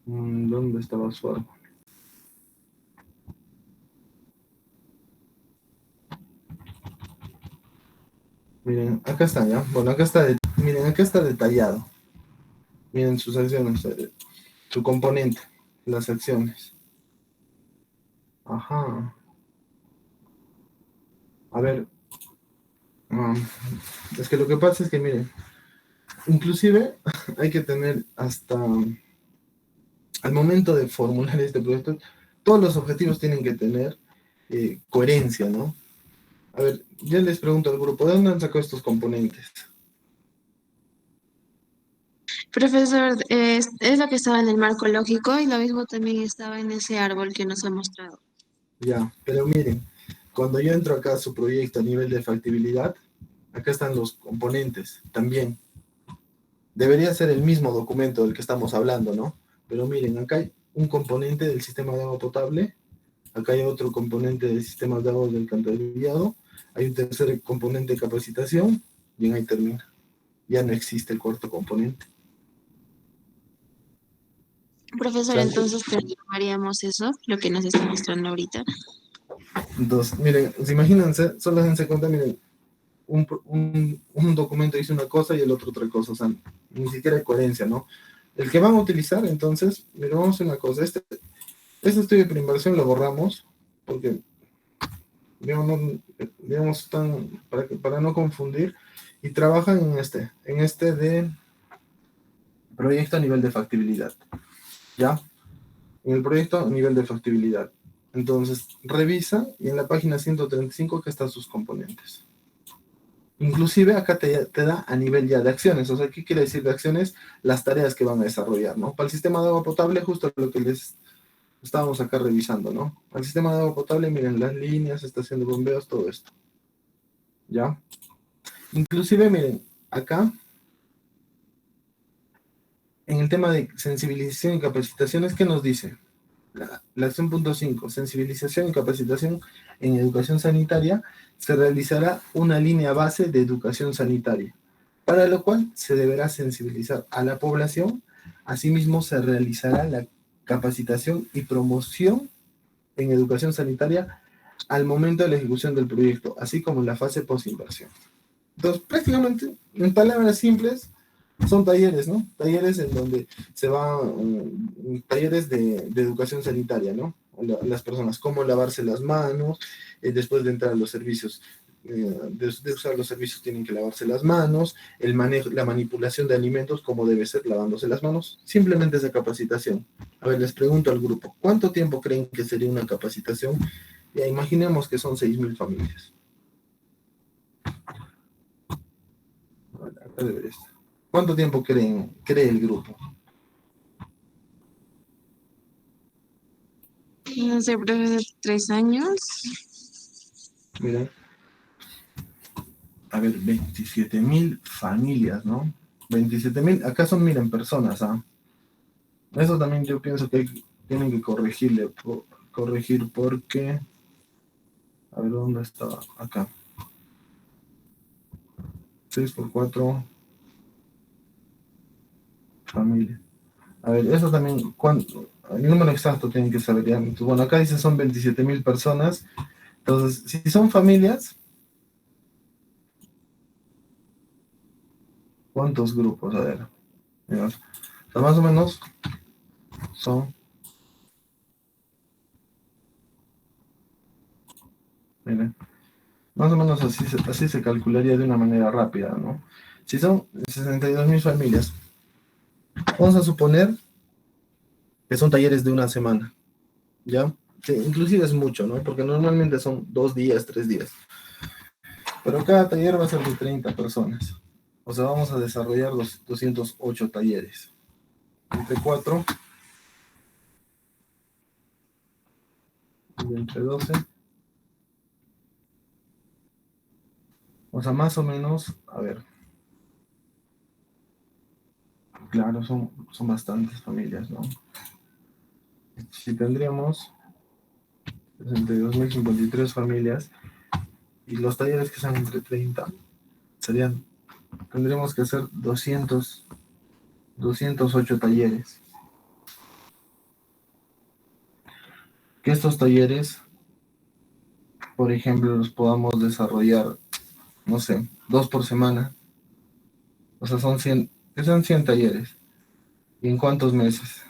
¿dónde estaba su árbol? Miren, acá está, ¿ya? Bueno, miren, acá está detallado. Miren sus acciones, su componente, las acciones. Ajá. A ver, es que lo que pasa es que, miren, inclusive hay que tener hasta, al momento de formular este proyecto, todos los objetivos tienen que tener coherencia, ¿no? A ver, yo les pregunto al grupo, ¿de dónde han sacado estos componentes? Profesor, es lo que estaba en el marco lógico y lo mismo también estaba en ese árbol que nos ha mostrado. Ya, pero miren, cuando yo entro acá a su proyecto a nivel de factibilidad, acá están los componentes también. Debería ser el mismo documento del que estamos hablando, ¿no? Pero miren, acá hay un componente del sistema de agua potable, acá hay otro componente del sistema de agua del alcantarillado, hay un tercer componente de capacitación, y ahí termina. Ya no existe el cuarto componente. Profesor, entonces llamaríamos eso, lo que nos está mostrando ahorita. Entonces, miren, imagínense, solo dense cuenta, miren, un documento dice una cosa y el otro otra cosa, o sea, ni siquiera hay coherencia, ¿no? El que van a utilizar, entonces, miren, vamos a hacer una cosa, este estudio de preinversión lo borramos, porque, digamos, para no confundir, y trabajan en este de proyecto a nivel de factibilidad, ¿ya? En el proyecto a nivel de factibilidad. Entonces, revisa y en la página 135 acá están sus componentes. Inclusive acá te da a nivel ya de acciones. O sea, ¿qué quiere decir de acciones? Las tareas que van a desarrollar, ¿no? Para el sistema de agua potable, justo lo que les estábamos acá revisando, ¿no? Para el sistema de agua potable, miren, las líneas, estación de bombeos, todo esto. ¿Ya? Inclusive, miren, acá, en el tema de sensibilización y capacitaciones, ¿qué nos dice? La acción punto 5, sensibilización y capacitación en educación sanitaria, se realizará una línea base de educación sanitaria, para lo cual se deberá sensibilizar a la población. Asimismo, se realizará la capacitación y promoción en educación sanitaria al momento de la ejecución del proyecto, así como en la fase post-inversión. Entonces, prácticamente, en palabras simples, son talleres, ¿no? Talleres en donde se van, talleres de educación sanitaria, ¿no? Las personas, cómo lavarse las manos, después de entrar a los servicios, de usar los servicios tienen que lavarse las manos, el manejo, la manipulación de alimentos, cómo debe ser lavándose las manos, simplemente esa capacitación. A ver, les pregunto al grupo, ¿cuánto tiempo creen que sería una capacitación? Ya imaginemos que son 6.000 familias. Acá debería estar. ¿Cuánto tiempo cree el grupo? No sé, profesor, 3 años. Miren, a ver, 27.000 familias, ¿no? 27.000, acá son, miren, personas, ¿ah? Eso también yo pienso que tienen que corregir porque, a ver, ¿dónde estaba? Acá. 6 por 4 familias. A ver, eso también, el número exacto tienen que saber ya. Entonces, bueno, acá dice son 27.000 personas. Entonces, si son familias, ¿cuántos grupos? A ver, mira, o sea, más o menos son, miren, más o menos así se calcularía de una manera rápida, ¿no? Si son 62.000 familias, vamos a suponer que son talleres de una semana, ¿ya? Que inclusive es mucho, ¿no? Porque normalmente son 2 días, 3 días. Pero cada taller va a ser de 30 personas. O sea, vamos a desarrollar 208 talleres. Entre 4 y entre 12. O sea, más o menos, a ver. Claro, son bastantes familias, ¿no? Si tendríamos 62.053 familias y los talleres que son entre 30, tendríamos que hacer 208 talleres. Que estos talleres, por ejemplo, los podamos desarrollar, no sé, 2 por semana. O sea, son 100 talleres. ¿Y en cuántos meses?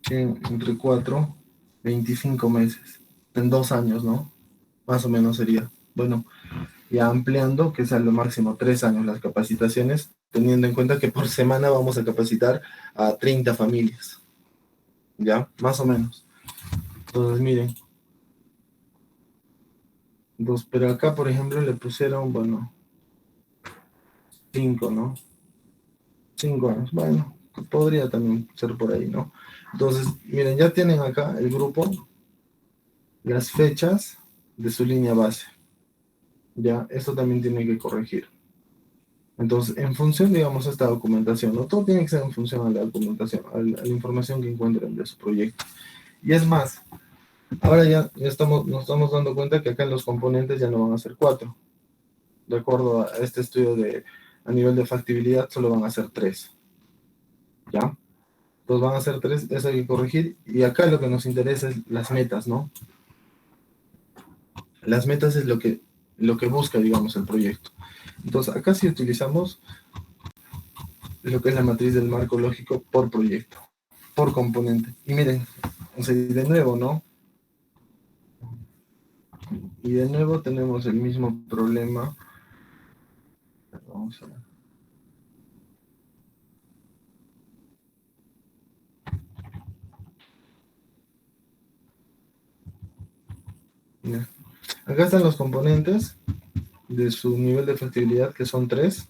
100 entre 4, 25 meses. En 2 años, ¿no? Más o menos sería. Bueno, ya ampliando, que sea lo máximo 3 años las capacitaciones, teniendo en cuenta que por semana vamos a capacitar a 30 familias. ¿Ya? Más o menos. Entonces, miren. Pero acá, por ejemplo, le pusieron, bueno, 5, ¿no? 5 años. Bueno, podría también ser por ahí, ¿no? Entonces, miren, ya tienen acá el grupo, las fechas de su línea base. Ya, esto también tiene que corregir. Entonces, en función, digamos, a esta documentación, ¿no? Todo tiene que ser en función a la documentación, a la información que encuentren de su proyecto. Y es más, ahora ya nos estamos dando cuenta que acá en los componentes ya no van a ser 4. De acuerdo a este estudio a nivel de factibilidad, solo van a ser 3. ¿Ya? Entonces van a ser 3, eso hay que corregir. Y acá lo que nos interesa es las metas, ¿no? Las metas es lo que busca, digamos, el proyecto. Entonces, acá sí utilizamos lo que es la matriz del marco lógico por proyecto, por componente. Y miren, o sea, de nuevo, ¿no? Y de nuevo tenemos el mismo problema. Vamos a ver. Mira, acá están los componentes de su nivel de factibilidad, que son 3.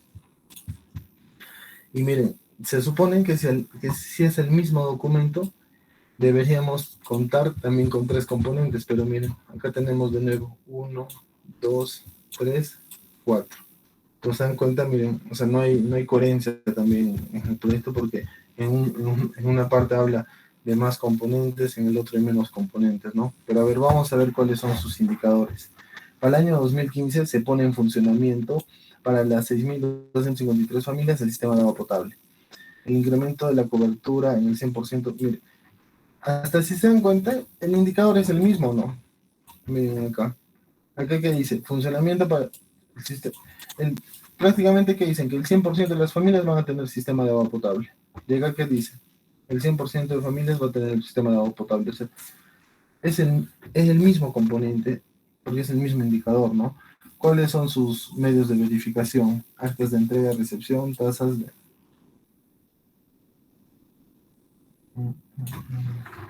Y miren, se supone que si es el mismo documento, deberíamos contar también con 3 componentes, pero miren, acá tenemos de nuevo 1, 2, 3, 4. Entonces se dan cuenta, miren, o sea, no hay coherencia también en el proyecto porque en una parte habla de más componentes, en el otro hay menos componentes, ¿no? Pero a ver, vamos a ver cuáles son sus indicadores. Para el año 2015 se pone en funcionamiento para las 6.253 familias el sistema de agua potable. el incremento de la cobertura en el 100%. Mire, hasta si se dan cuenta, el indicador es el mismo, ¿no? Miren acá. Acá que dice, funcionamiento para el sistema. Prácticamente que dicen que el 100% de las familias van a tener sistema de agua potable. Llega que dice, el 100% de familias va a tener el sistema de agua potable. O sea, es el mismo componente, porque es el mismo indicador, ¿no? ¿Cuáles son sus medios de verificación? Actas de entrega, recepción, tasas de...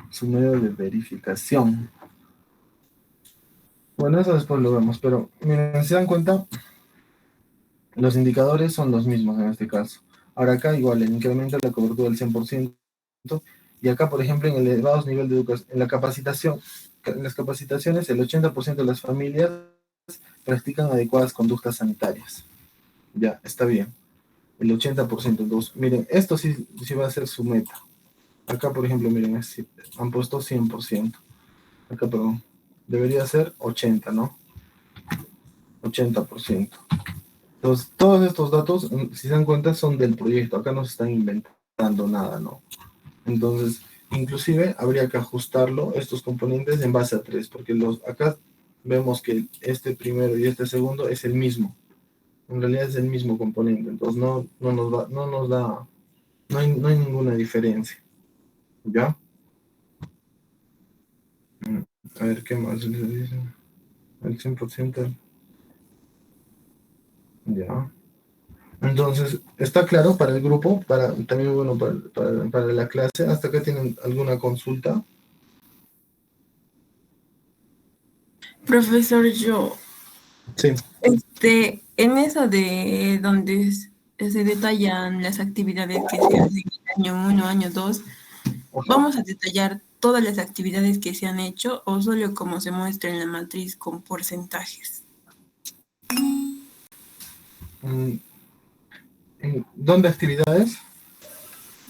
Su medio de verificación. Bueno, eso después lo vemos, pero miren, ¿se dan cuenta? Los indicadores son los mismos en este caso. Ahora acá igual, el incremento de la cobertura del 100%, y acá, por ejemplo, en el elevados nivel de educación, en la capacitación, en las capacitaciones, el 80% de las familias practican adecuadas conductas sanitarias. Ya, está bien. El 80%. Entonces, miren, esto sí, sí va a ser su meta. Acá, por ejemplo, miren, han puesto 100%. Acá, perdón, debería ser 80, ¿no? 80%. Entonces, todos estos datos, si se dan cuenta, son del proyecto. Acá no se están inventando nada, ¿no? Entonces, inclusive habría que ajustarlo, estos componentes, en base a 3, porque acá vemos que este primero y este segundo es el mismo. En realidad es el mismo componente. Entonces, no hay ninguna diferencia. ¿Ya? A ver, ¿qué más les dice? El 100%. Ya. Entonces, ¿está claro para el grupo? También, bueno, para la clase. ¿Hasta acá tienen alguna consulta? Profesor, yo, Sí. en eso de donde se detallan las actividades que se hacen en año 1, año 2, ¿vamos a detallar todas las actividades que se han hecho o solo como se muestra en la matriz con porcentajes? ¿Dónde actividades?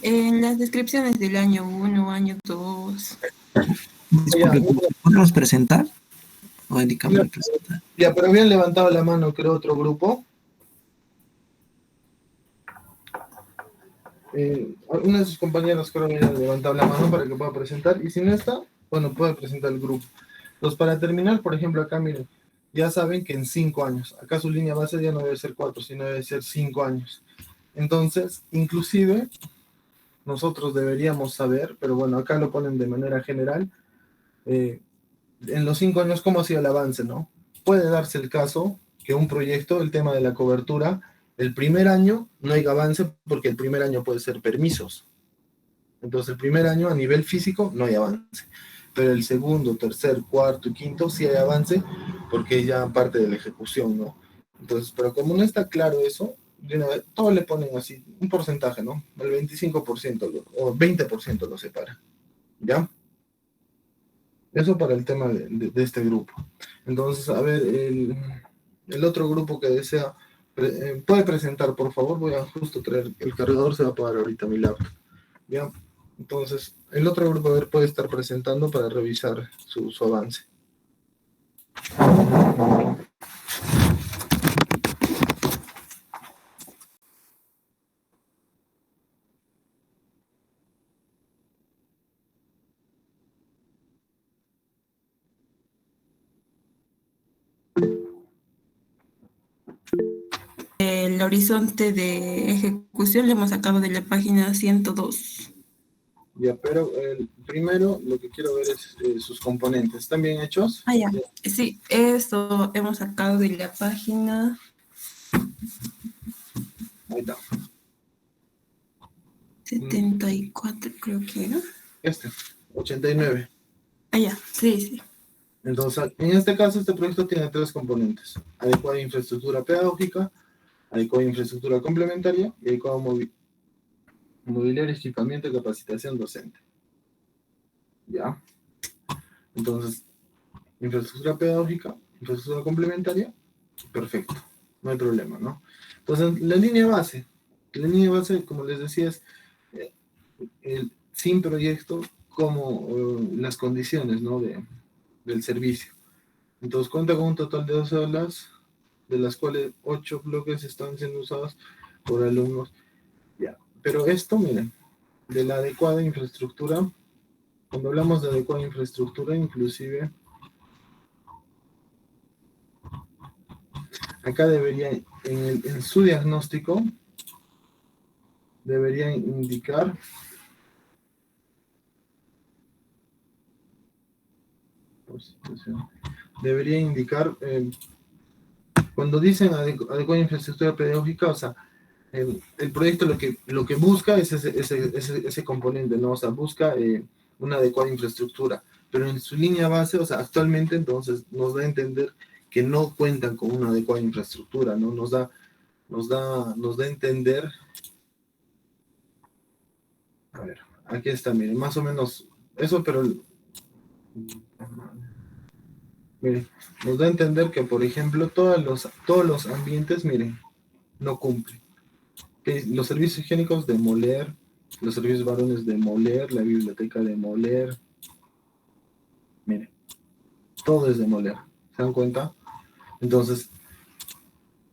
En las descripciones del año 1, año 2. Disculpe, ¿podemos presentar? ¿O indicamos presentar? Ya, pero habían levantado la mano, creo, otro grupo. Una de sus compañeros creo que habían levantado la mano para que pueda presentar. Y si no está, bueno, puede presentar el grupo. Entonces, para terminar, por ejemplo, acá, miren, ya saben que en 5 años, acá su línea base ya no debe ser 4, sino debe ser 5 años. Entonces, inclusive, nosotros deberíamos saber, pero bueno, acá lo ponen de manera general, en los 5 años, ¿cómo ha sido el avance, no? Puede darse el caso que un proyecto, el tema de la cobertura, el primer año no hay avance porque el primer año puede ser permisos. Entonces, el primer año a nivel físico no hay avance. Pero el segundo, tercer, cuarto y quinto sí hay avance porque ya parte de la ejecución, ¿no? Entonces, pero como no está claro eso, de una vez, todos le ponen así un porcentaje, ¿no? El 25% o 20% lo separa. ¿Ya? Eso para el tema de este grupo. Entonces, a ver, el otro grupo que desea, puede presentar, por favor. Voy a justo traer el cargador, se va a apagar ahorita mi laptop. Bien, entonces, el otro grupo, a ver, puede estar presentando para revisar su avance. El horizonte de ejecución lo hemos sacado de la página 102. Ya, pero primero lo que quiero ver es sus componentes. ¿Están bien hechos? Ah, ya. Sí, esto hemos sacado de la página. Ahí está. 74, creo que era. 89. Ah, ya, sí. Entonces, en este caso, este proyecto tiene 3 componentes. Adecuada infraestructura pedagógica, adecuada infraestructura complementaria y adecuado mobiliario, equipamiento y capacitación docente. ¿Ya? Entonces, infraestructura pedagógica, infraestructura complementaria, perfecto, no hay problema, ¿no? Entonces, la línea base, como les decía, es sin proyecto como las condiciones, ¿no? Del servicio. Entonces, cuenta con un total de 12 aulas, de las cuales 8 bloques están siendo usados por alumnos. Ya. pero esto, miren, de la adecuada infraestructura, cuando hablamos de adecuada infraestructura, inclusive, acá debería, en su diagnóstico, debería indicar, cuando dicen adecuada infraestructura pedagógica, o sea, el proyecto lo que busca es ese componente, ¿no? O sea, busca una adecuada infraestructura, pero en su línea base, o sea, actualmente entonces nos da a entender que no cuentan con una adecuada infraestructura, ¿no? Nos da a entender, a ver, aquí está, miren, más o menos eso, pero miren, nos da a entender que, por ejemplo, todos los ambientes, miren, no cumplen. Que los servicios higiénicos demoler, los servicios varones demoler, la biblioteca demoler, miren, todo es demoler, ¿se dan cuenta? Entonces,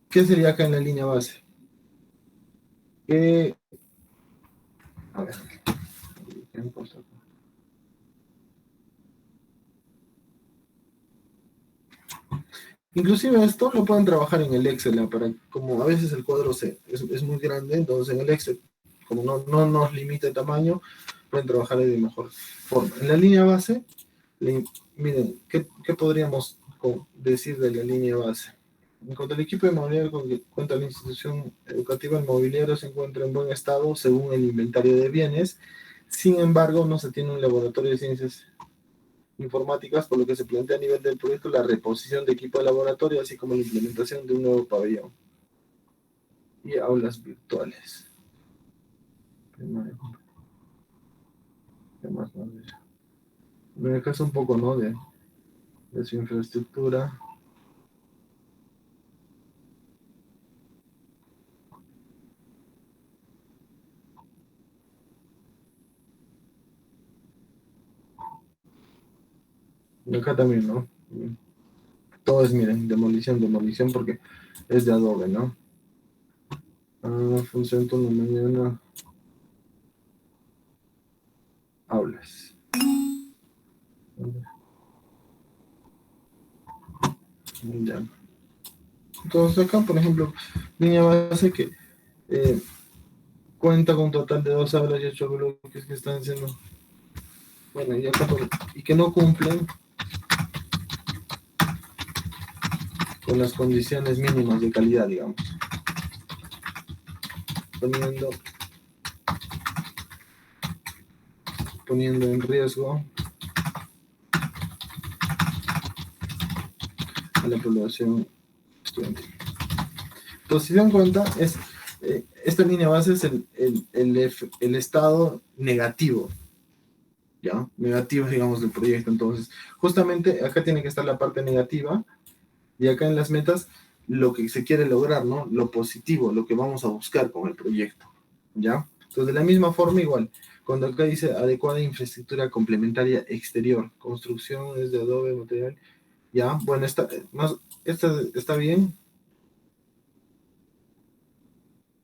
¿qué sería acá en la línea base? A ver, ¿qué me pasa acá? Inclusive esto lo pueden trabajar en el Excel, ¿no? Para, como a veces el cuadro es muy grande, entonces en el Excel, como no nos limita el tamaño, pueden trabajar de mejor forma. En la línea base, miren, ¿qué podríamos decir de la línea base? En cuanto al equipo de mobiliario con que cuenta la institución educativa, el mobiliario se encuentra en buen estado según el inventario de bienes. Sin embargo, no se tiene un laboratorio de ciencias informáticas, por lo que se plantea a nivel del proyecto la reposición de equipo de laboratorio, así como la implementación de un nuevo pabellón y aulas virtuales. ¿Qué más nos dice? Me caso un poco, ¿no? De su infraestructura. Y acá también, ¿no? Todo es, miren, demolición, porque es de adobe, ¿no? Función turno mañana. Aulas. Ya. Entonces acá, por ejemplo, línea base que cuenta con un total de 2 aulas y 8 bloques que están siendo, bueno, y acá y que no cumplen con las condiciones mínimas de calidad, digamos. Poniendo en riesgo a la población estudiantil. Entonces, si se dan cuenta, esta línea base es el estado negativo, ¿ya? Negativo, digamos, del proyecto. Entonces, justamente acá tiene que estar la parte negativa, y acá en las metas, lo que se quiere lograr, ¿no? Lo positivo, lo que vamos a buscar con el proyecto, ¿ya? Entonces, de la misma forma, igual, cuando acá dice adecuada infraestructura complementaria exterior, construcción es de adobe, material, ¿ya? Bueno, esta está bien.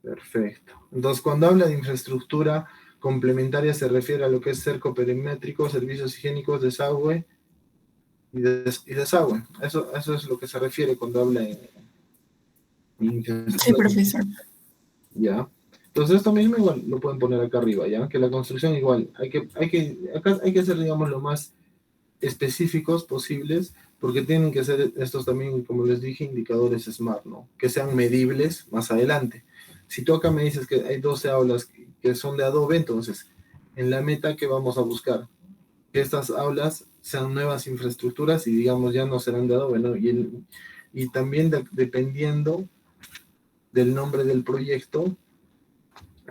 Perfecto. Entonces, cuando habla de infraestructura complementaria, se refiere a lo que es cerco perimétrico, servicios higiénicos, desagüe y desagüe. Eso es lo que se refiere cuando habla en infraestructura. Sí, profesor. Ya. Entonces, esto mismo igual lo pueden poner acá arriba, ¿ya? Que la construcción igual, acá hay que ser, digamos, lo más específicos posibles, porque tienen que ser estos también, como les dije, indicadores SMART, ¿no? Que sean medibles más adelante. Si tú acá me dices que hay 12 aulas que son de Adobe, entonces, en la meta que vamos a buscar, que estas aulas sean nuevas infraestructuras y, digamos, ya no serán de Adobe, ¿no? Y también dependiendo del nombre del proyecto,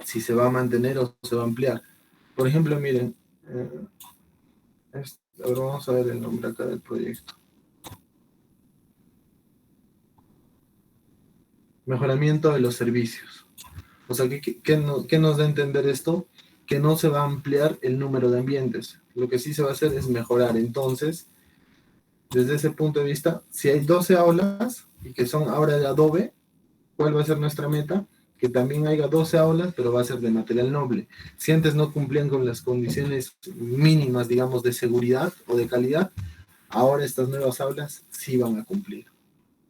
si se va a mantener o se va a ampliar. Por ejemplo, miren, a ver, vamos a ver el nombre acá del proyecto. Mejoramiento de los servicios. O sea, ¿qué nos da a entender esto? Que no se va a ampliar el número de ambientes. Lo que sí se va a hacer es mejorar. Entonces, desde ese punto de vista, si hay 12 aulas y que son ahora de Adobe, ¿cuál va a ser nuestra meta? que también haya 12 aulas, pero va a ser de material noble. Si antes no cumplían con las condiciones mínimas, digamos, de seguridad o de calidad, ahora estas nuevas aulas sí van a cumplir,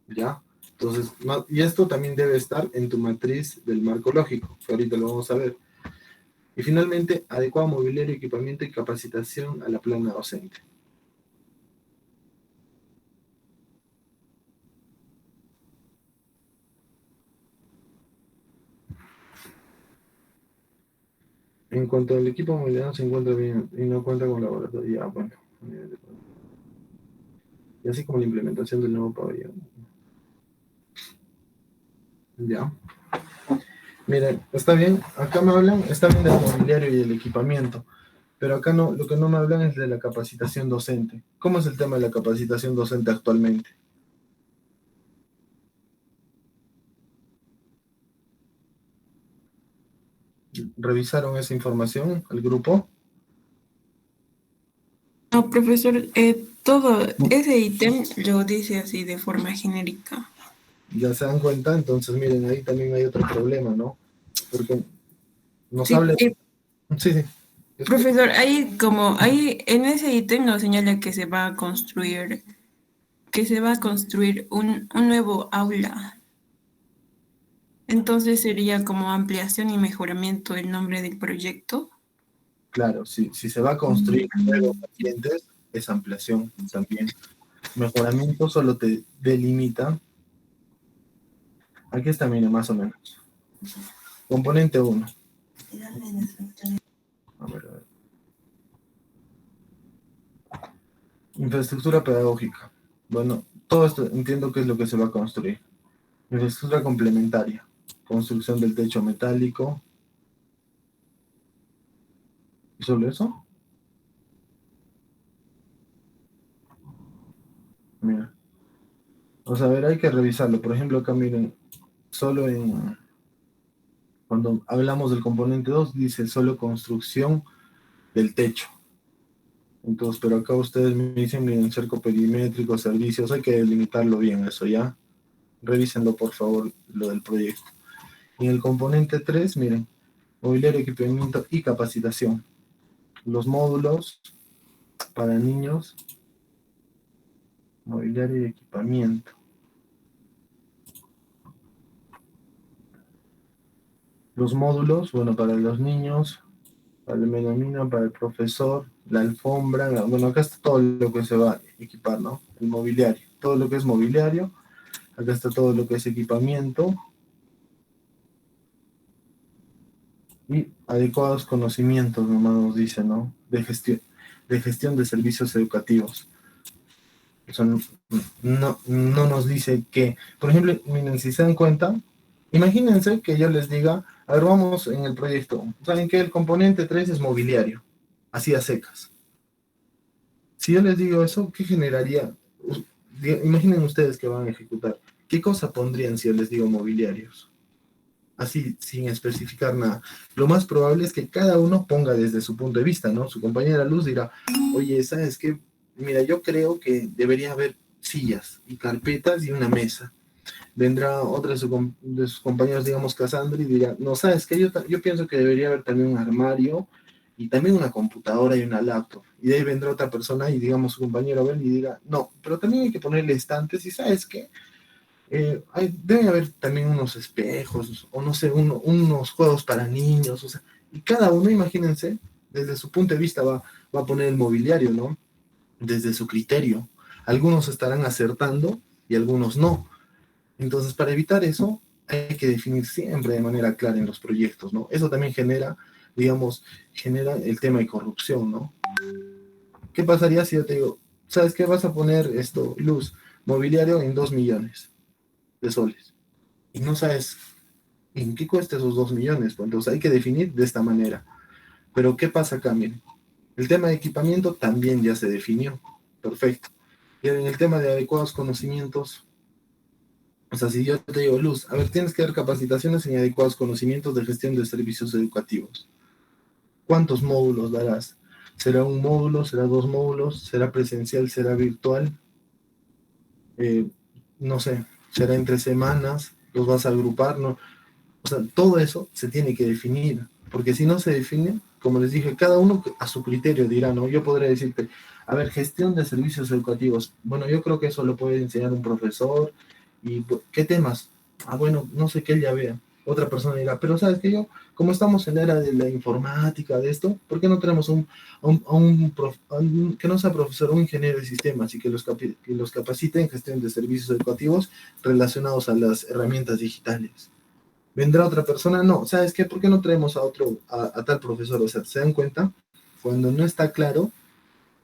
¿ya? Entonces, y esto también debe estar en tu matriz del marco lógico, que ahorita lo vamos a ver. Y finalmente, adecuado mobiliario, equipamiento y capacitación a la plana docente. En cuanto al equipo movilidad, se encuentra bien y no cuenta con laboratorio. Ya, bueno. Y así como la implementación del nuevo pabellón. Ya. Miren, está bien, acá me hablan, está bien del mobiliario y del equipamiento, pero acá no, lo que no me hablan es de la capacitación docente. ¿Cómo es el tema de la capacitación docente actualmente? ¿Revisaron esa información al grupo? No, profesor, todo ese ítem lo dice así de forma genérica. Ya se dan cuenta, entonces miren, ahí también hay otro problema, ¿no? Porque nos Sí, habla... Sí, sí. profesor, ahí en ese ítem nos señala que se va a construir un nuevo aula. Entonces sería como ampliación y mejoramiento el nombre del proyecto. Claro, si se va a construir nuevos ambientes, es ampliación también. Mejoramiento solo te delimita. Aquí está, mire, más o menos. Componente 1. A ver. Infraestructura pedagógica. Bueno, todo esto entiendo que es lo que se va a construir. Infraestructura complementaria. Construcción del techo metálico. ¿Y solo eso? Mira. O sea, a ver, hay que revisarlo. Por ejemplo, acá miren, solo cuando hablamos del componente 2, dice solo construcción del techo. Entonces, pero acá ustedes me dicen, miren, cerco perimétrico, servicios, hay que delimitarlo bien eso, ¿ya? Revísenlo, por favor, lo del proyecto. Y en el componente 3, miren, mobiliario, equipamiento y capacitación. Los módulos para niños, mobiliario y equipamiento. Los módulos, bueno, para los niños, para la melamina, para el profesor, la alfombra, bueno, acá está todo lo que se va a equipar, ¿no? El mobiliario, todo lo que es mobiliario, acá está todo lo que es equipamiento y adecuados conocimientos, nomás nos dice, ¿no? De gestión de servicios educativos. O sea, no nos dice que, por ejemplo, miren, si se dan cuenta, imagínense que yo les diga, a ver, vamos en el proyecto, ¿saben qué? El componente 3 es mobiliario, así a secas. Si yo les digo eso, ¿qué generaría? Imaginen ustedes que van a ejecutar. ¿Qué cosa pondrían si yo les digo mobiliarios? Así, sin especificar nada. Lo más probable es que cada uno ponga desde su punto de vista, ¿no? Su compañera Luz dirá, oye, ¿sabes qué? Mira, yo creo que debería haber sillas y carpetas y una mesa. Vendrá otra de sus compañeros, digamos, Cassandra, y dirá, no, ¿sabes qué? Yo pienso que debería haber también un armario y también una computadora y una laptop. Y de ahí vendrá otra persona y, digamos, su compañero Abel y dirá, no, pero también hay que ponerle estantes y, ¿sabes qué? Debe haber también unos espejos, o no sé, unos juegos para niños, o sea, y cada uno, imagínense, desde su punto de vista va a poner el mobiliario, ¿no? Desde su criterio. Algunos estarán acertando y algunos no. Entonces, para evitar eso, hay que definir siempre de manera clara en los proyectos, ¿no? Eso también genera el tema de corrupción, ¿no? ¿Qué pasaría si yo te digo, ¿sabes qué? Vas a poner esto, luz, mobiliario en 2 millones de soles. Y no sabes en qué cuesta esos 2 millones. Pues entonces hay que definir de esta manera. Pero ¿qué pasa acá? Miren, el tema de equipamiento también ya se definió. Perfecto. Y en el tema de adecuados conocimientos, o sea, si yo te digo, Luz, a ver, tienes que dar capacitaciones en adecuados conocimientos de gestión de servicios educativos. ¿Cuántos módulos darás? ¿Será un módulo? ¿Será 2 módulos? ¿Será presencial? ¿Será virtual? No sé, será entre semanas, los vas a agrupar, ¿no? O sea, todo eso se tiene que definir, porque si no se define, como les dije, cada uno a su criterio dirá, ¿no? Yo podría decirte, a ver, gestión de servicios educativos. Bueno, yo creo que eso lo puede enseñar un profesor. ¿Y qué temas? Ah, bueno, no sé qué él ya vea. Otra persona dirá, pero ¿sabes qué? Yo, como estamos en la era de la informática, de esto, ¿por qué no tenemos que no sea profesor, un ingeniero de sistemas y que los capacite en gestión de servicios educativos relacionados a las herramientas digitales? ¿Vendrá otra persona? No, ¿sabes qué? ¿Por qué no traemos a tal profesor? O sea, ¿se dan cuenta? Cuando no está claro,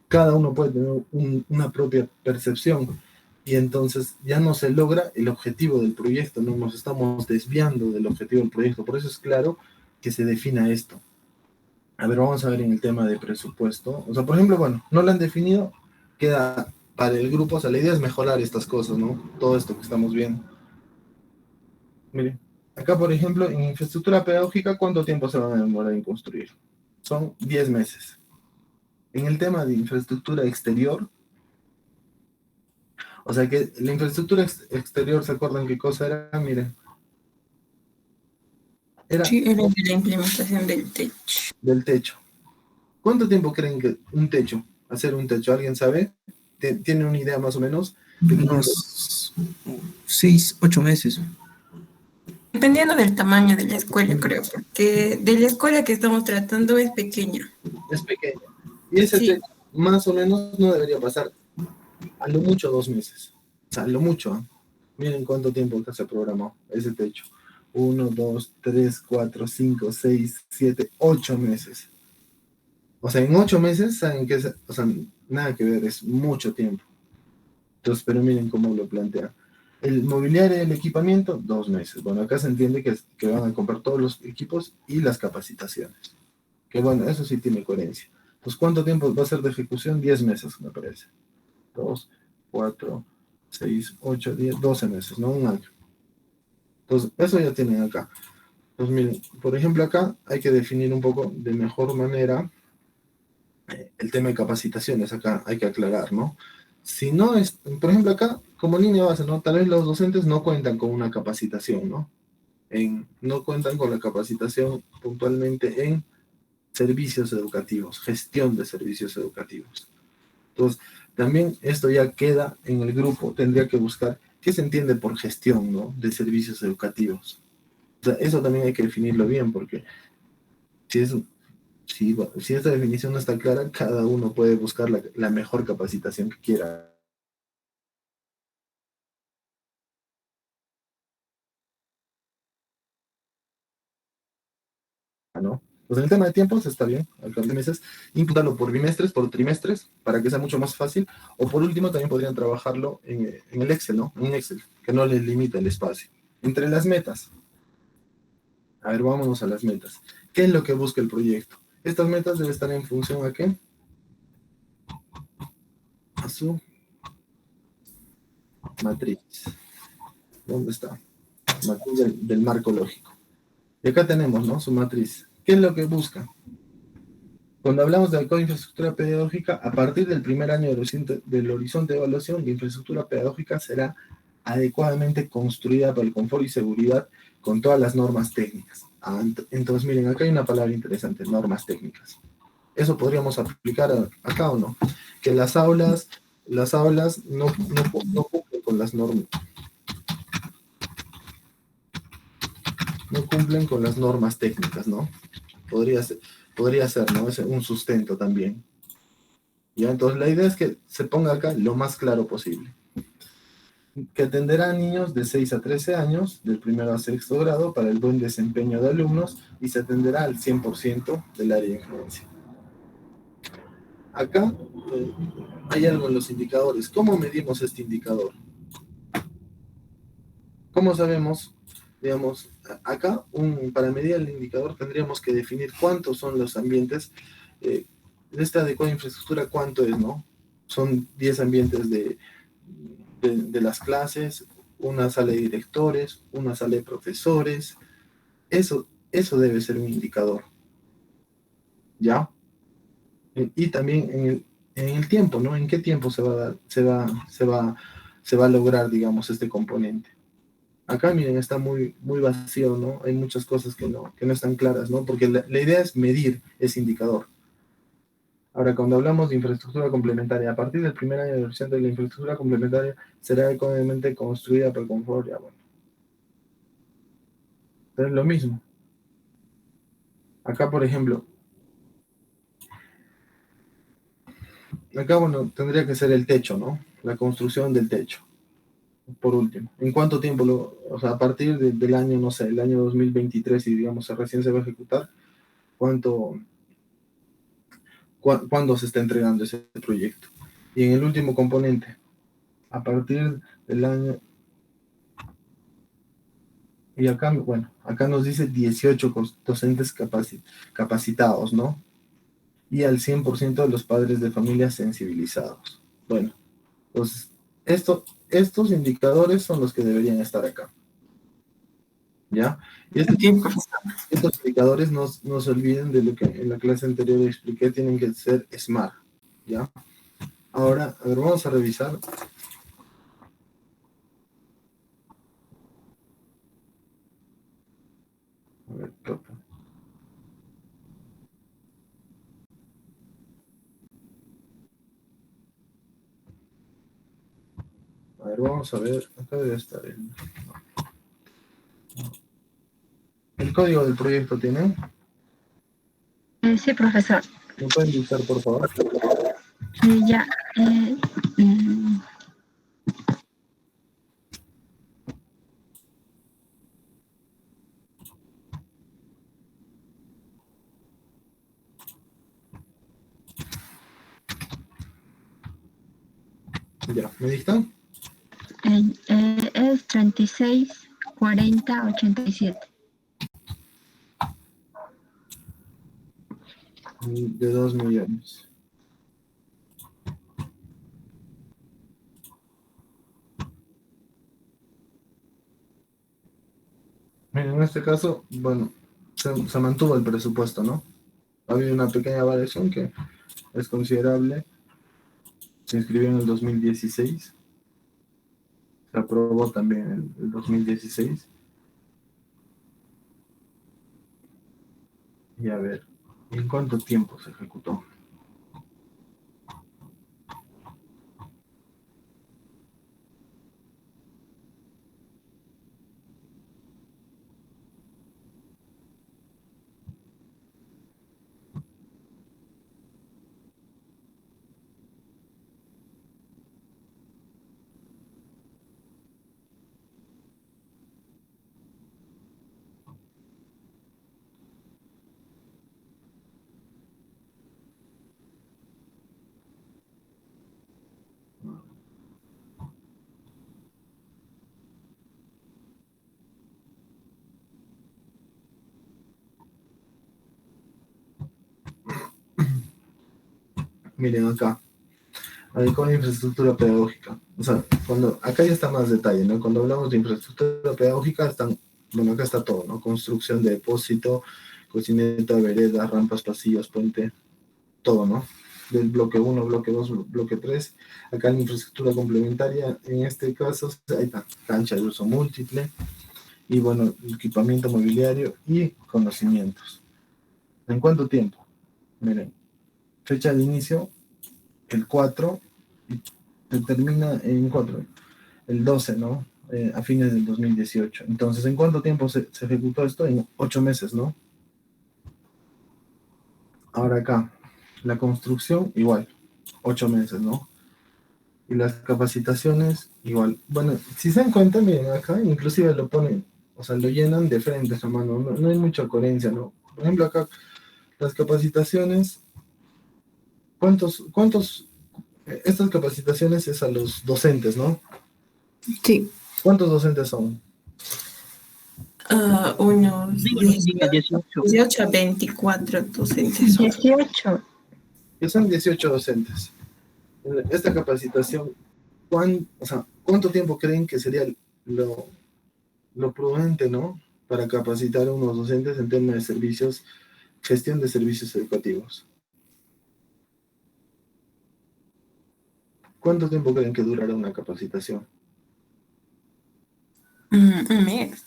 cada uno puede tener una propia percepción y entonces ya no se logra el objetivo del proyecto, no nos estamos desviando del objetivo del proyecto. Por eso es claro que se defina esto. A ver, vamos a ver en el tema de presupuesto. O sea, por ejemplo, bueno, no lo han definido, queda para el grupo, o sea, la idea es mejorar estas cosas, ¿no? Todo esto que estamos viendo. Miren, acá, por ejemplo, en infraestructura pedagógica, ¿cuánto tiempo se van a demorar en construir? Son 10 meses. En el tema de infraestructura exterior, o sea que la infraestructura exterior, ¿se acuerdan qué cosa era? Miren, era Sí, era de la implementación del techo. del techo. ¿Cuánto tiempo creen que hacer un techo? ¿Alguien sabe? ¿Tiene una idea más o menos? Unos 6, 8 meses. Dependiendo del tamaño de la escuela, creo, porque de la escuela que estamos tratando es pequeña. Es pequeño. Y ese Sí. techo, más o menos, no debería pasar a lo mucho 2 meses. O sea, a lo mucho. ¿Eh? Miren cuánto tiempo que se programó ese techo. 1, 2, 3, 4, 5, 6, 7, 8 meses. O sea, en 8 meses, ¿saben qué? O sea, nada que ver, es mucho tiempo. Entonces, pero miren cómo lo plantea. El mobiliario y el equipamiento, 2 meses. Bueno, acá se entiende que van a comprar todos los equipos y las capacitaciones. Que bueno, eso sí tiene coherencia. Pues, ¿cuánto tiempo va a ser de ejecución? 10 meses, me parece. 2, 4, 6, 8, 10, 12 meses, ¿no? Un año. Entonces, eso ya tienen acá. Pues miren, por ejemplo, acá hay que definir un poco de mejor manera el tema de capacitaciones. Acá hay que aclarar, ¿no? Si no es, por ejemplo, acá, como línea base, ¿no? Tal vez los docentes no cuentan con una capacitación, ¿no? No cuentan con la capacitación puntualmente en servicios educativos, gestión de servicios educativos. Entonces, también esto ya queda en el grupo, tendría que buscar qué se entiende por gestión, ¿no? De servicios educativos. O sea, eso también hay que definirlo bien, porque si esta definición no está clara, cada uno puede buscar la mejor capacitación que quiera, ¿no? Pues en el tema de tiempos está bien, al cabo de meses, imputarlo por bimestres, por trimestres, para que sea mucho más fácil, o por último también podrían trabajarlo en el Excel, ¿no? En un Excel, que no les limita el espacio. Entre las metas, a ver, vámonos a las metas. ¿Qué es lo que busca el proyecto? Estas metas deben estar en función a qué? A su matriz. ¿Dónde está? Matriz del marco lógico. Y acá tenemos, ¿no? Su matriz. ¿Qué es lo que busca? Cuando hablamos de la infraestructura pedagógica, a partir del primer año del horizonte de evaluación, la infraestructura pedagógica será adecuadamente construida para el confort y seguridad con todas las normas técnicas. Entonces, miren, acá hay una palabra interesante, normas técnicas. Eso podríamos aplicar acá o no. Que las aulas no cumplen con las normas. No cumplen con las normas técnicas, ¿no? Podría ser, ¿no? Es un sustento también. ¿Ya? Entonces, la idea es que se ponga acá lo más claro posible. Que atenderá a niños de 6 a 13 años, del primero a sexto grado, para el buen desempeño de alumnos, y se atenderá al 100% del área de influencia. Acá hay algo en los indicadores. ¿Cómo medimos este indicador? ¿Cómo sabemos? Digamos, acá, para medir el indicador tendríamos que definir cuántos son los ambientes de esta adecuada infraestructura, cuánto es, ¿no? Son 10 ambientes de las clases, una sala de directores, una sala de profesores. Eso debe ser un indicador, ¿ya? Y también en el tiempo, ¿no? ¿En qué tiempo se va a lograr, digamos, este componente? acá miren, está muy, muy vacío, ¿no? Hay muchas cosas que no están claras, ¿no? Porque la idea es medir ese indicador. Ahora, cuando hablamos de infraestructura complementaria, a partir del primer año de ejecución de la infraestructura complementaria será económicamente construida por confort, ya bueno. Pero es lo mismo. Acá, por ejemplo, acá, bueno, tendría que ser el techo, ¿no? La construcción del techo, por último. ¿En cuánto tiempo o sea, a partir del año, no sé, el año 2023, y digamos, recién se va a ejecutar, cuánto, cuándo se está entregando ese proyecto? Y en el último componente, a partir del año, y acá, bueno, acá nos dice 18 docentes capacitados, ¿no? Y al 100% de los padres de familia sensibilizados. Bueno, entonces, estos indicadores son los que deberían estar acá, ¿ya? Y Ok, profesor. estos indicadores no se olviden de lo que en la clase anterior expliqué, tienen que ser SMART, ¿ya? Ahora, a ver, vamos a revisar. A ver, toca. A ver, vamos a ver, acá debe estar el código del proyecto, ¿tienen? Sí, profesor. ¿Me pueden dictar, por favor? Ya. Mm, Ya, ¿me dictan? es 36 40 87. De 2 millones. Miren, en este caso, bueno, se mantuvo el presupuesto, ¿no? Ha habido una pequeña variación que es considerable. Se inscribió en el 2016. Se aprobó también en el 2016. Y a ver, ¿en cuánto tiempo se ejecutó? Miren acá, con infraestructura pedagógica. O sea, acá ya está más detalle, ¿no? Cuando hablamos de infraestructura pedagógica, bueno, acá está todo, ¿no? Construcción de depósito, cocineta, veredas, rampas, pasillos, puente, todo, ¿no? Del bloque 1, bloque 2, bloque 3. Acá en infraestructura complementaria, en este caso, ahí está, cancha de uso múltiple, y bueno, equipamiento mobiliario y conocimientos. ¿En cuánto tiempo? Miren, fecha de inicio, el 4, y se termina en 4, el 12, ¿no? A fines del 2018. Entonces, ¿en cuánto tiempo se ejecutó esto? En 8 meses, ¿no? Ahora acá, la construcción, igual, 8 meses, ¿no? Y las capacitaciones, igual. Bueno, si se dan cuenta, miren, acá inclusive lo ponen, o sea, lo llenan de frente a mano, no hay mucha coherencia, ¿no? Por ejemplo, acá, las capacitaciones, estas capacitaciones es a los docentes, ¿no? Sí. ¿Cuántos docentes son? Unos Diga 18. 18 a 24 docentes. 18. Que son 18 docentes. Esta capacitación, ¿cuánto tiempo creen que sería lo prudente, ¿no? Para capacitar a unos docentes en temas de servicios, gestión de servicios educativos. ¿Cuánto tiempo creen que durará una capacitación? Un mes.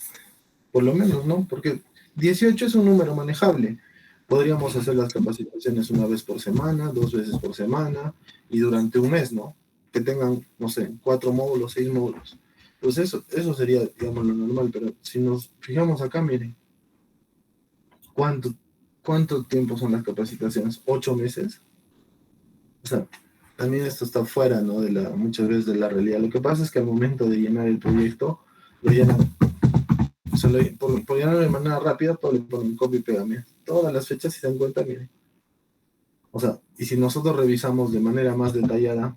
Por lo menos, ¿no? Porque 18 es un número manejable. Podríamos hacer las capacitaciones una vez por semana, 2 veces por semana, y durante un mes, ¿no? Que tengan, no sé, 4 módulos, 6 módulos. Pues eso sería, digamos, lo normal, pero si nos fijamos acá, miren, ¿cuánto tiempo son las capacitaciones? ¿8 meses? O sea, también esto está fuera, ¿no? Muchas veces de la realidad. Lo que pasa es que al momento de llenar el proyecto, lo llenan, o sea, por llenarlo de manera rápida, todo le ponen copy y pega, miren. Todas las fechas, si se dan cuenta, miren. O sea, y si nosotros revisamos de manera más detallada,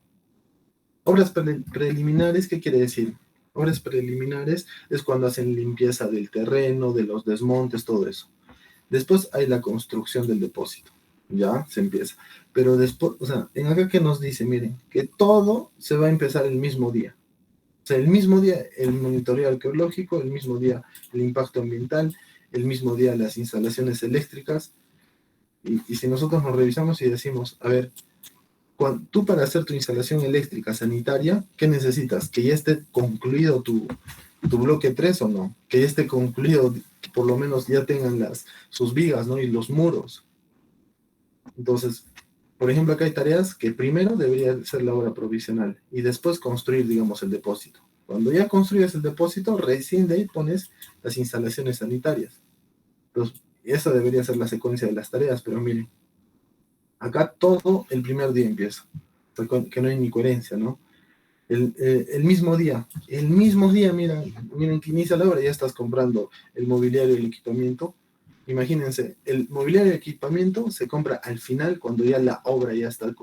obras preliminares, ¿qué quiere decir? Obras preliminares es cuando hacen limpieza del terreno, de los desmontes, todo eso. Después hay la construcción del depósito. Ya se empieza. Pero después, o sea, en acá que nos dice, miren, que todo se va a empezar el mismo día. O sea, el mismo día el monitoreo arqueológico, el mismo día el impacto ambiental, el mismo día las instalaciones eléctricas. Y si nosotros nos revisamos y decimos, a ver, tú para hacer tu instalación eléctrica sanitaria, ¿qué necesitas? ¿Que ya esté concluido tu bloque 3 o no? Que ya esté concluido, que por lo menos ya tengan sus vigas, ¿no? Y los muros. Entonces, por ejemplo, acá hay tareas que primero debería ser la obra provisional y después construir, digamos, el depósito. Cuando ya construyes el depósito, recién de ahí pones las instalaciones sanitarias. Entonces, esa debería ser la secuencia de las tareas, pero miren, acá todo el primer día empieza, que no hay ni coherencia, ¿no? El mismo día, miren que inicia la obra, ya estás comprando el mobiliario y el equipamiento. Imagínense, el mobiliario y el equipamiento se compra al final cuando ya la obra ya está,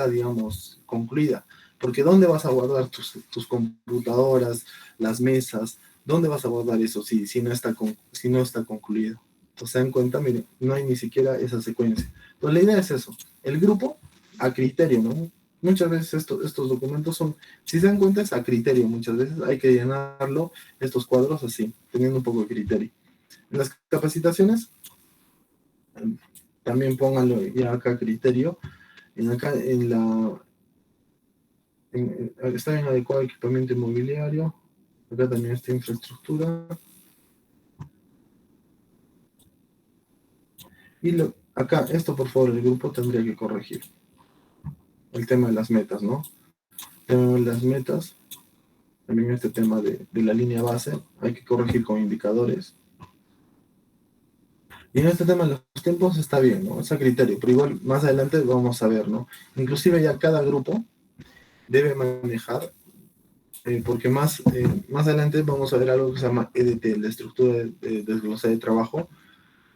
digamos, concluida. Porque ¿dónde vas a guardar tus computadoras, las mesas? ¿Dónde vas a guardar eso si no está concluido? Entonces, se dan cuenta, miren, no hay ni siquiera esa secuencia. Entonces, la idea es eso, el grupo a criterio, ¿no? Muchas veces estos documentos son, si se dan cuenta, es a criterio. Muchas veces hay que llenarlo, estos cuadros así, teniendo un poco de criterio. En las capacitaciones, también pónganlo ya acá a criterio. Está bien adecuado equipamiento inmobiliario. Acá también está infraestructura. Y acá, esto por favor, el grupo tendría que corregir. El tema de las metas, ¿no? El tema de las metas. También este tema de la línea base. Hay que corregir con indicadores. Y en este tema de los tiempos está bien, ¿no? Es a criterio, pero igual más adelante vamos a ver, ¿no? Inclusive ya cada grupo debe manejar, porque más adelante vamos a ver algo que se llama EDT, la estructura de desglosada de trabajo.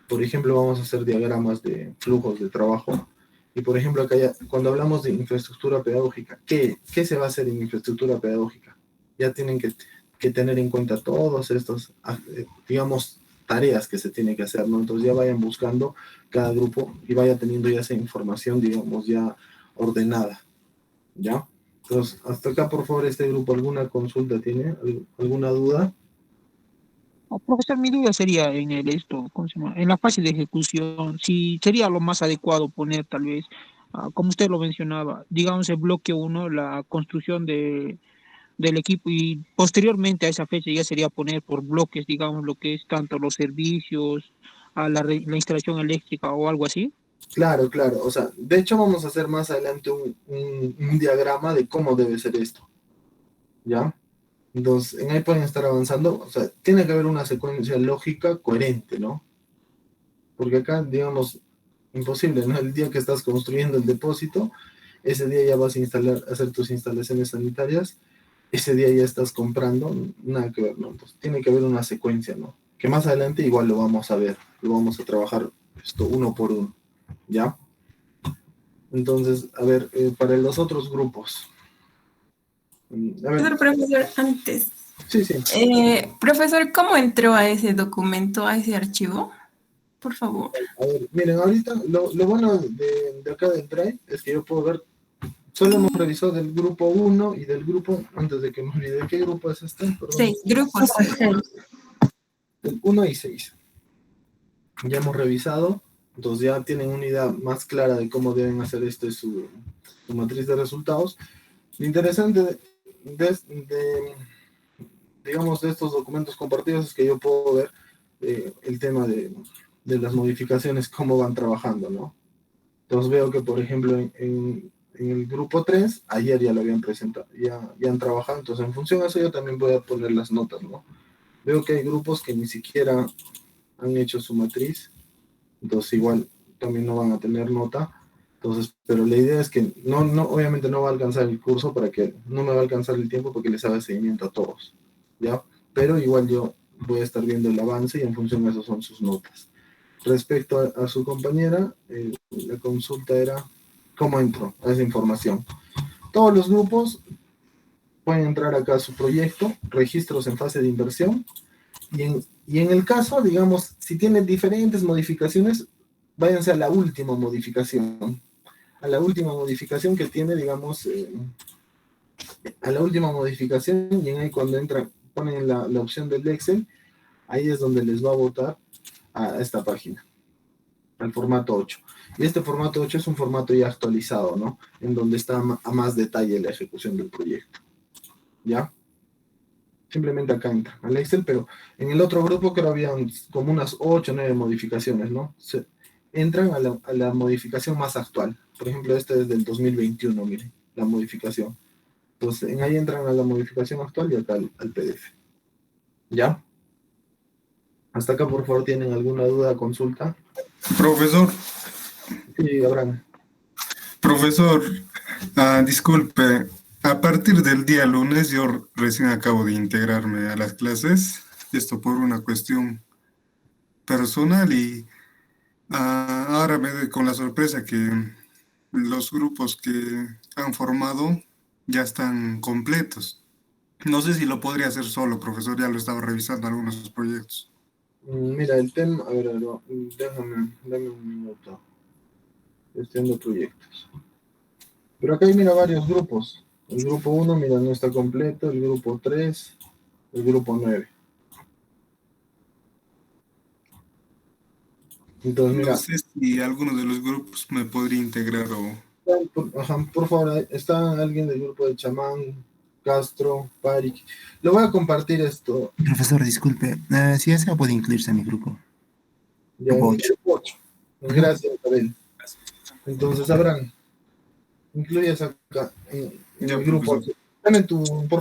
Por ejemplo, vamos a hacer diagramas de flujos de trabajo. Y por ejemplo, acá cuando hablamos de infraestructura pedagógica, ¿qué se va a hacer en infraestructura pedagógica? Ya tienen que tener en cuenta todos estos, digamos, tareas que se tienen que hacer, ¿no? Entonces ya vayan buscando cada grupo y vaya teniendo ya esa información, digamos, ya ordenada, ¿ya? Entonces, hasta acá, por favor, este grupo, ¿alguna consulta tiene? ¿Alguna duda? Profesor, mi duda sería en ¿cómo se llama? En la fase de ejecución, si sería lo más adecuado poner tal vez, como usted lo mencionaba, digamos el bloque uno, la construcción del equipo y posteriormente a esa fecha ya sería poner por bloques, digamos, lo que es tanto los servicios, a la instalación eléctrica o algo así. Claro, claro. O sea, de hecho vamos a hacer más adelante un diagrama de cómo debe ser esto, ¿ya? Entonces, en ahí pueden estar avanzando. O sea, tiene que haber una secuencia lógica coherente, ¿no? Porque acá, digamos, imposible, ¿no? El día que estás construyendo el depósito, ese día ya vas a hacer tus instalaciones sanitarias, ese día ya estás comprando, nada que ver, ¿no? Entonces, tiene que haber una secuencia, ¿no? Que más adelante igual lo vamos a ver, lo vamos a trabajar esto uno por uno, ¿ya? Entonces, a ver, para los otros grupos. A ver, Profesor, antes. sí, sí. Profesor, ¿cómo entró a ese documento, a ese archivo? Por favor. A ver, miren, ahorita lo bueno de acá del Drive es que yo puedo ver, solo hemos revisado del grupo 1 y del grupo, antes de que me olvide, ¿qué grupo es este? Perdón. 6, grupos. Del 1 y 6. Ya hemos revisado, entonces ya tienen una idea más clara de cómo deben hacer su matriz de resultados. Lo interesante de digamos, de estos documentos compartidos es que yo puedo ver el tema de las modificaciones, cómo van trabajando, ¿no? Entonces veo que, por ejemplo, en el grupo 3, ayer ya lo habían presentado, ya han trabajado, entonces en función de eso yo también voy a poner las notas, ¿no? Veo que hay grupos que ni siquiera han hecho su matriz, entonces igual también no van a tener nota. Entonces, pero la idea es que obviamente no va a alcanzar el curso no me va a alcanzar el tiempo porque les haga seguimiento a todos, ¿ya? Pero igual yo voy a estar viendo el avance y en función de eso son sus notas. Respecto a su compañera, la consulta era cómo entro a esa información. Todos los grupos pueden entrar acá a su proyecto, registros en fase de inversión, y en el caso, digamos, si tienen diferentes modificaciones, váyanse a la última modificación. A la última modificación que tiene, digamos, a la última modificación, y ahí cuando entran, ponen la opción del Excel, ahí es donde les va a botar a esta página, al formato 8. Y este formato 8 es un formato ya actualizado, ¿no? En donde está a más detalle la ejecución del proyecto. ¿Ya? Simplemente acá entra al Excel, pero en el otro grupo creo había como unas 8 o 9 modificaciones, ¿no? Entran a la modificación más actual. Por ejemplo, este es del 2021, miren, la modificación. Entonces, en ahí entran a la modificación actual y acá al PDF. ¿Ya? Hasta acá, por favor, ¿tienen alguna duda, consulta? Profesor, Sí, Abraham. profesor, disculpe, a partir del día lunes yo recién acabo de integrarme a las clases, esto por una cuestión personal y ahora me doy con la sorpresa que los grupos que han formado ya están completos. No sé si lo podría hacer solo, profesor, ya lo estaba revisando algunos proyectos. Mira, el tema, a ver, dame un minuto. Gestión de proyectos. Pero acá hay, mira, varios grupos. El grupo 1, mira, no está completo. El grupo 3, el grupo 9. Entonces, mira, No sé si alguno de los grupos me podría integrar o... por favor, está alguien del grupo de Chamán, Castro, Parik. Lo voy a compartir esto. Profesor, disculpe, si desea puede incluirse a mi grupo. Ya, en Grupo el 8. grupo 8. Gracias, Abel. Entonces, Abraham, incluyas acá en Ya, el grupo profesor. 8. Dame tu, por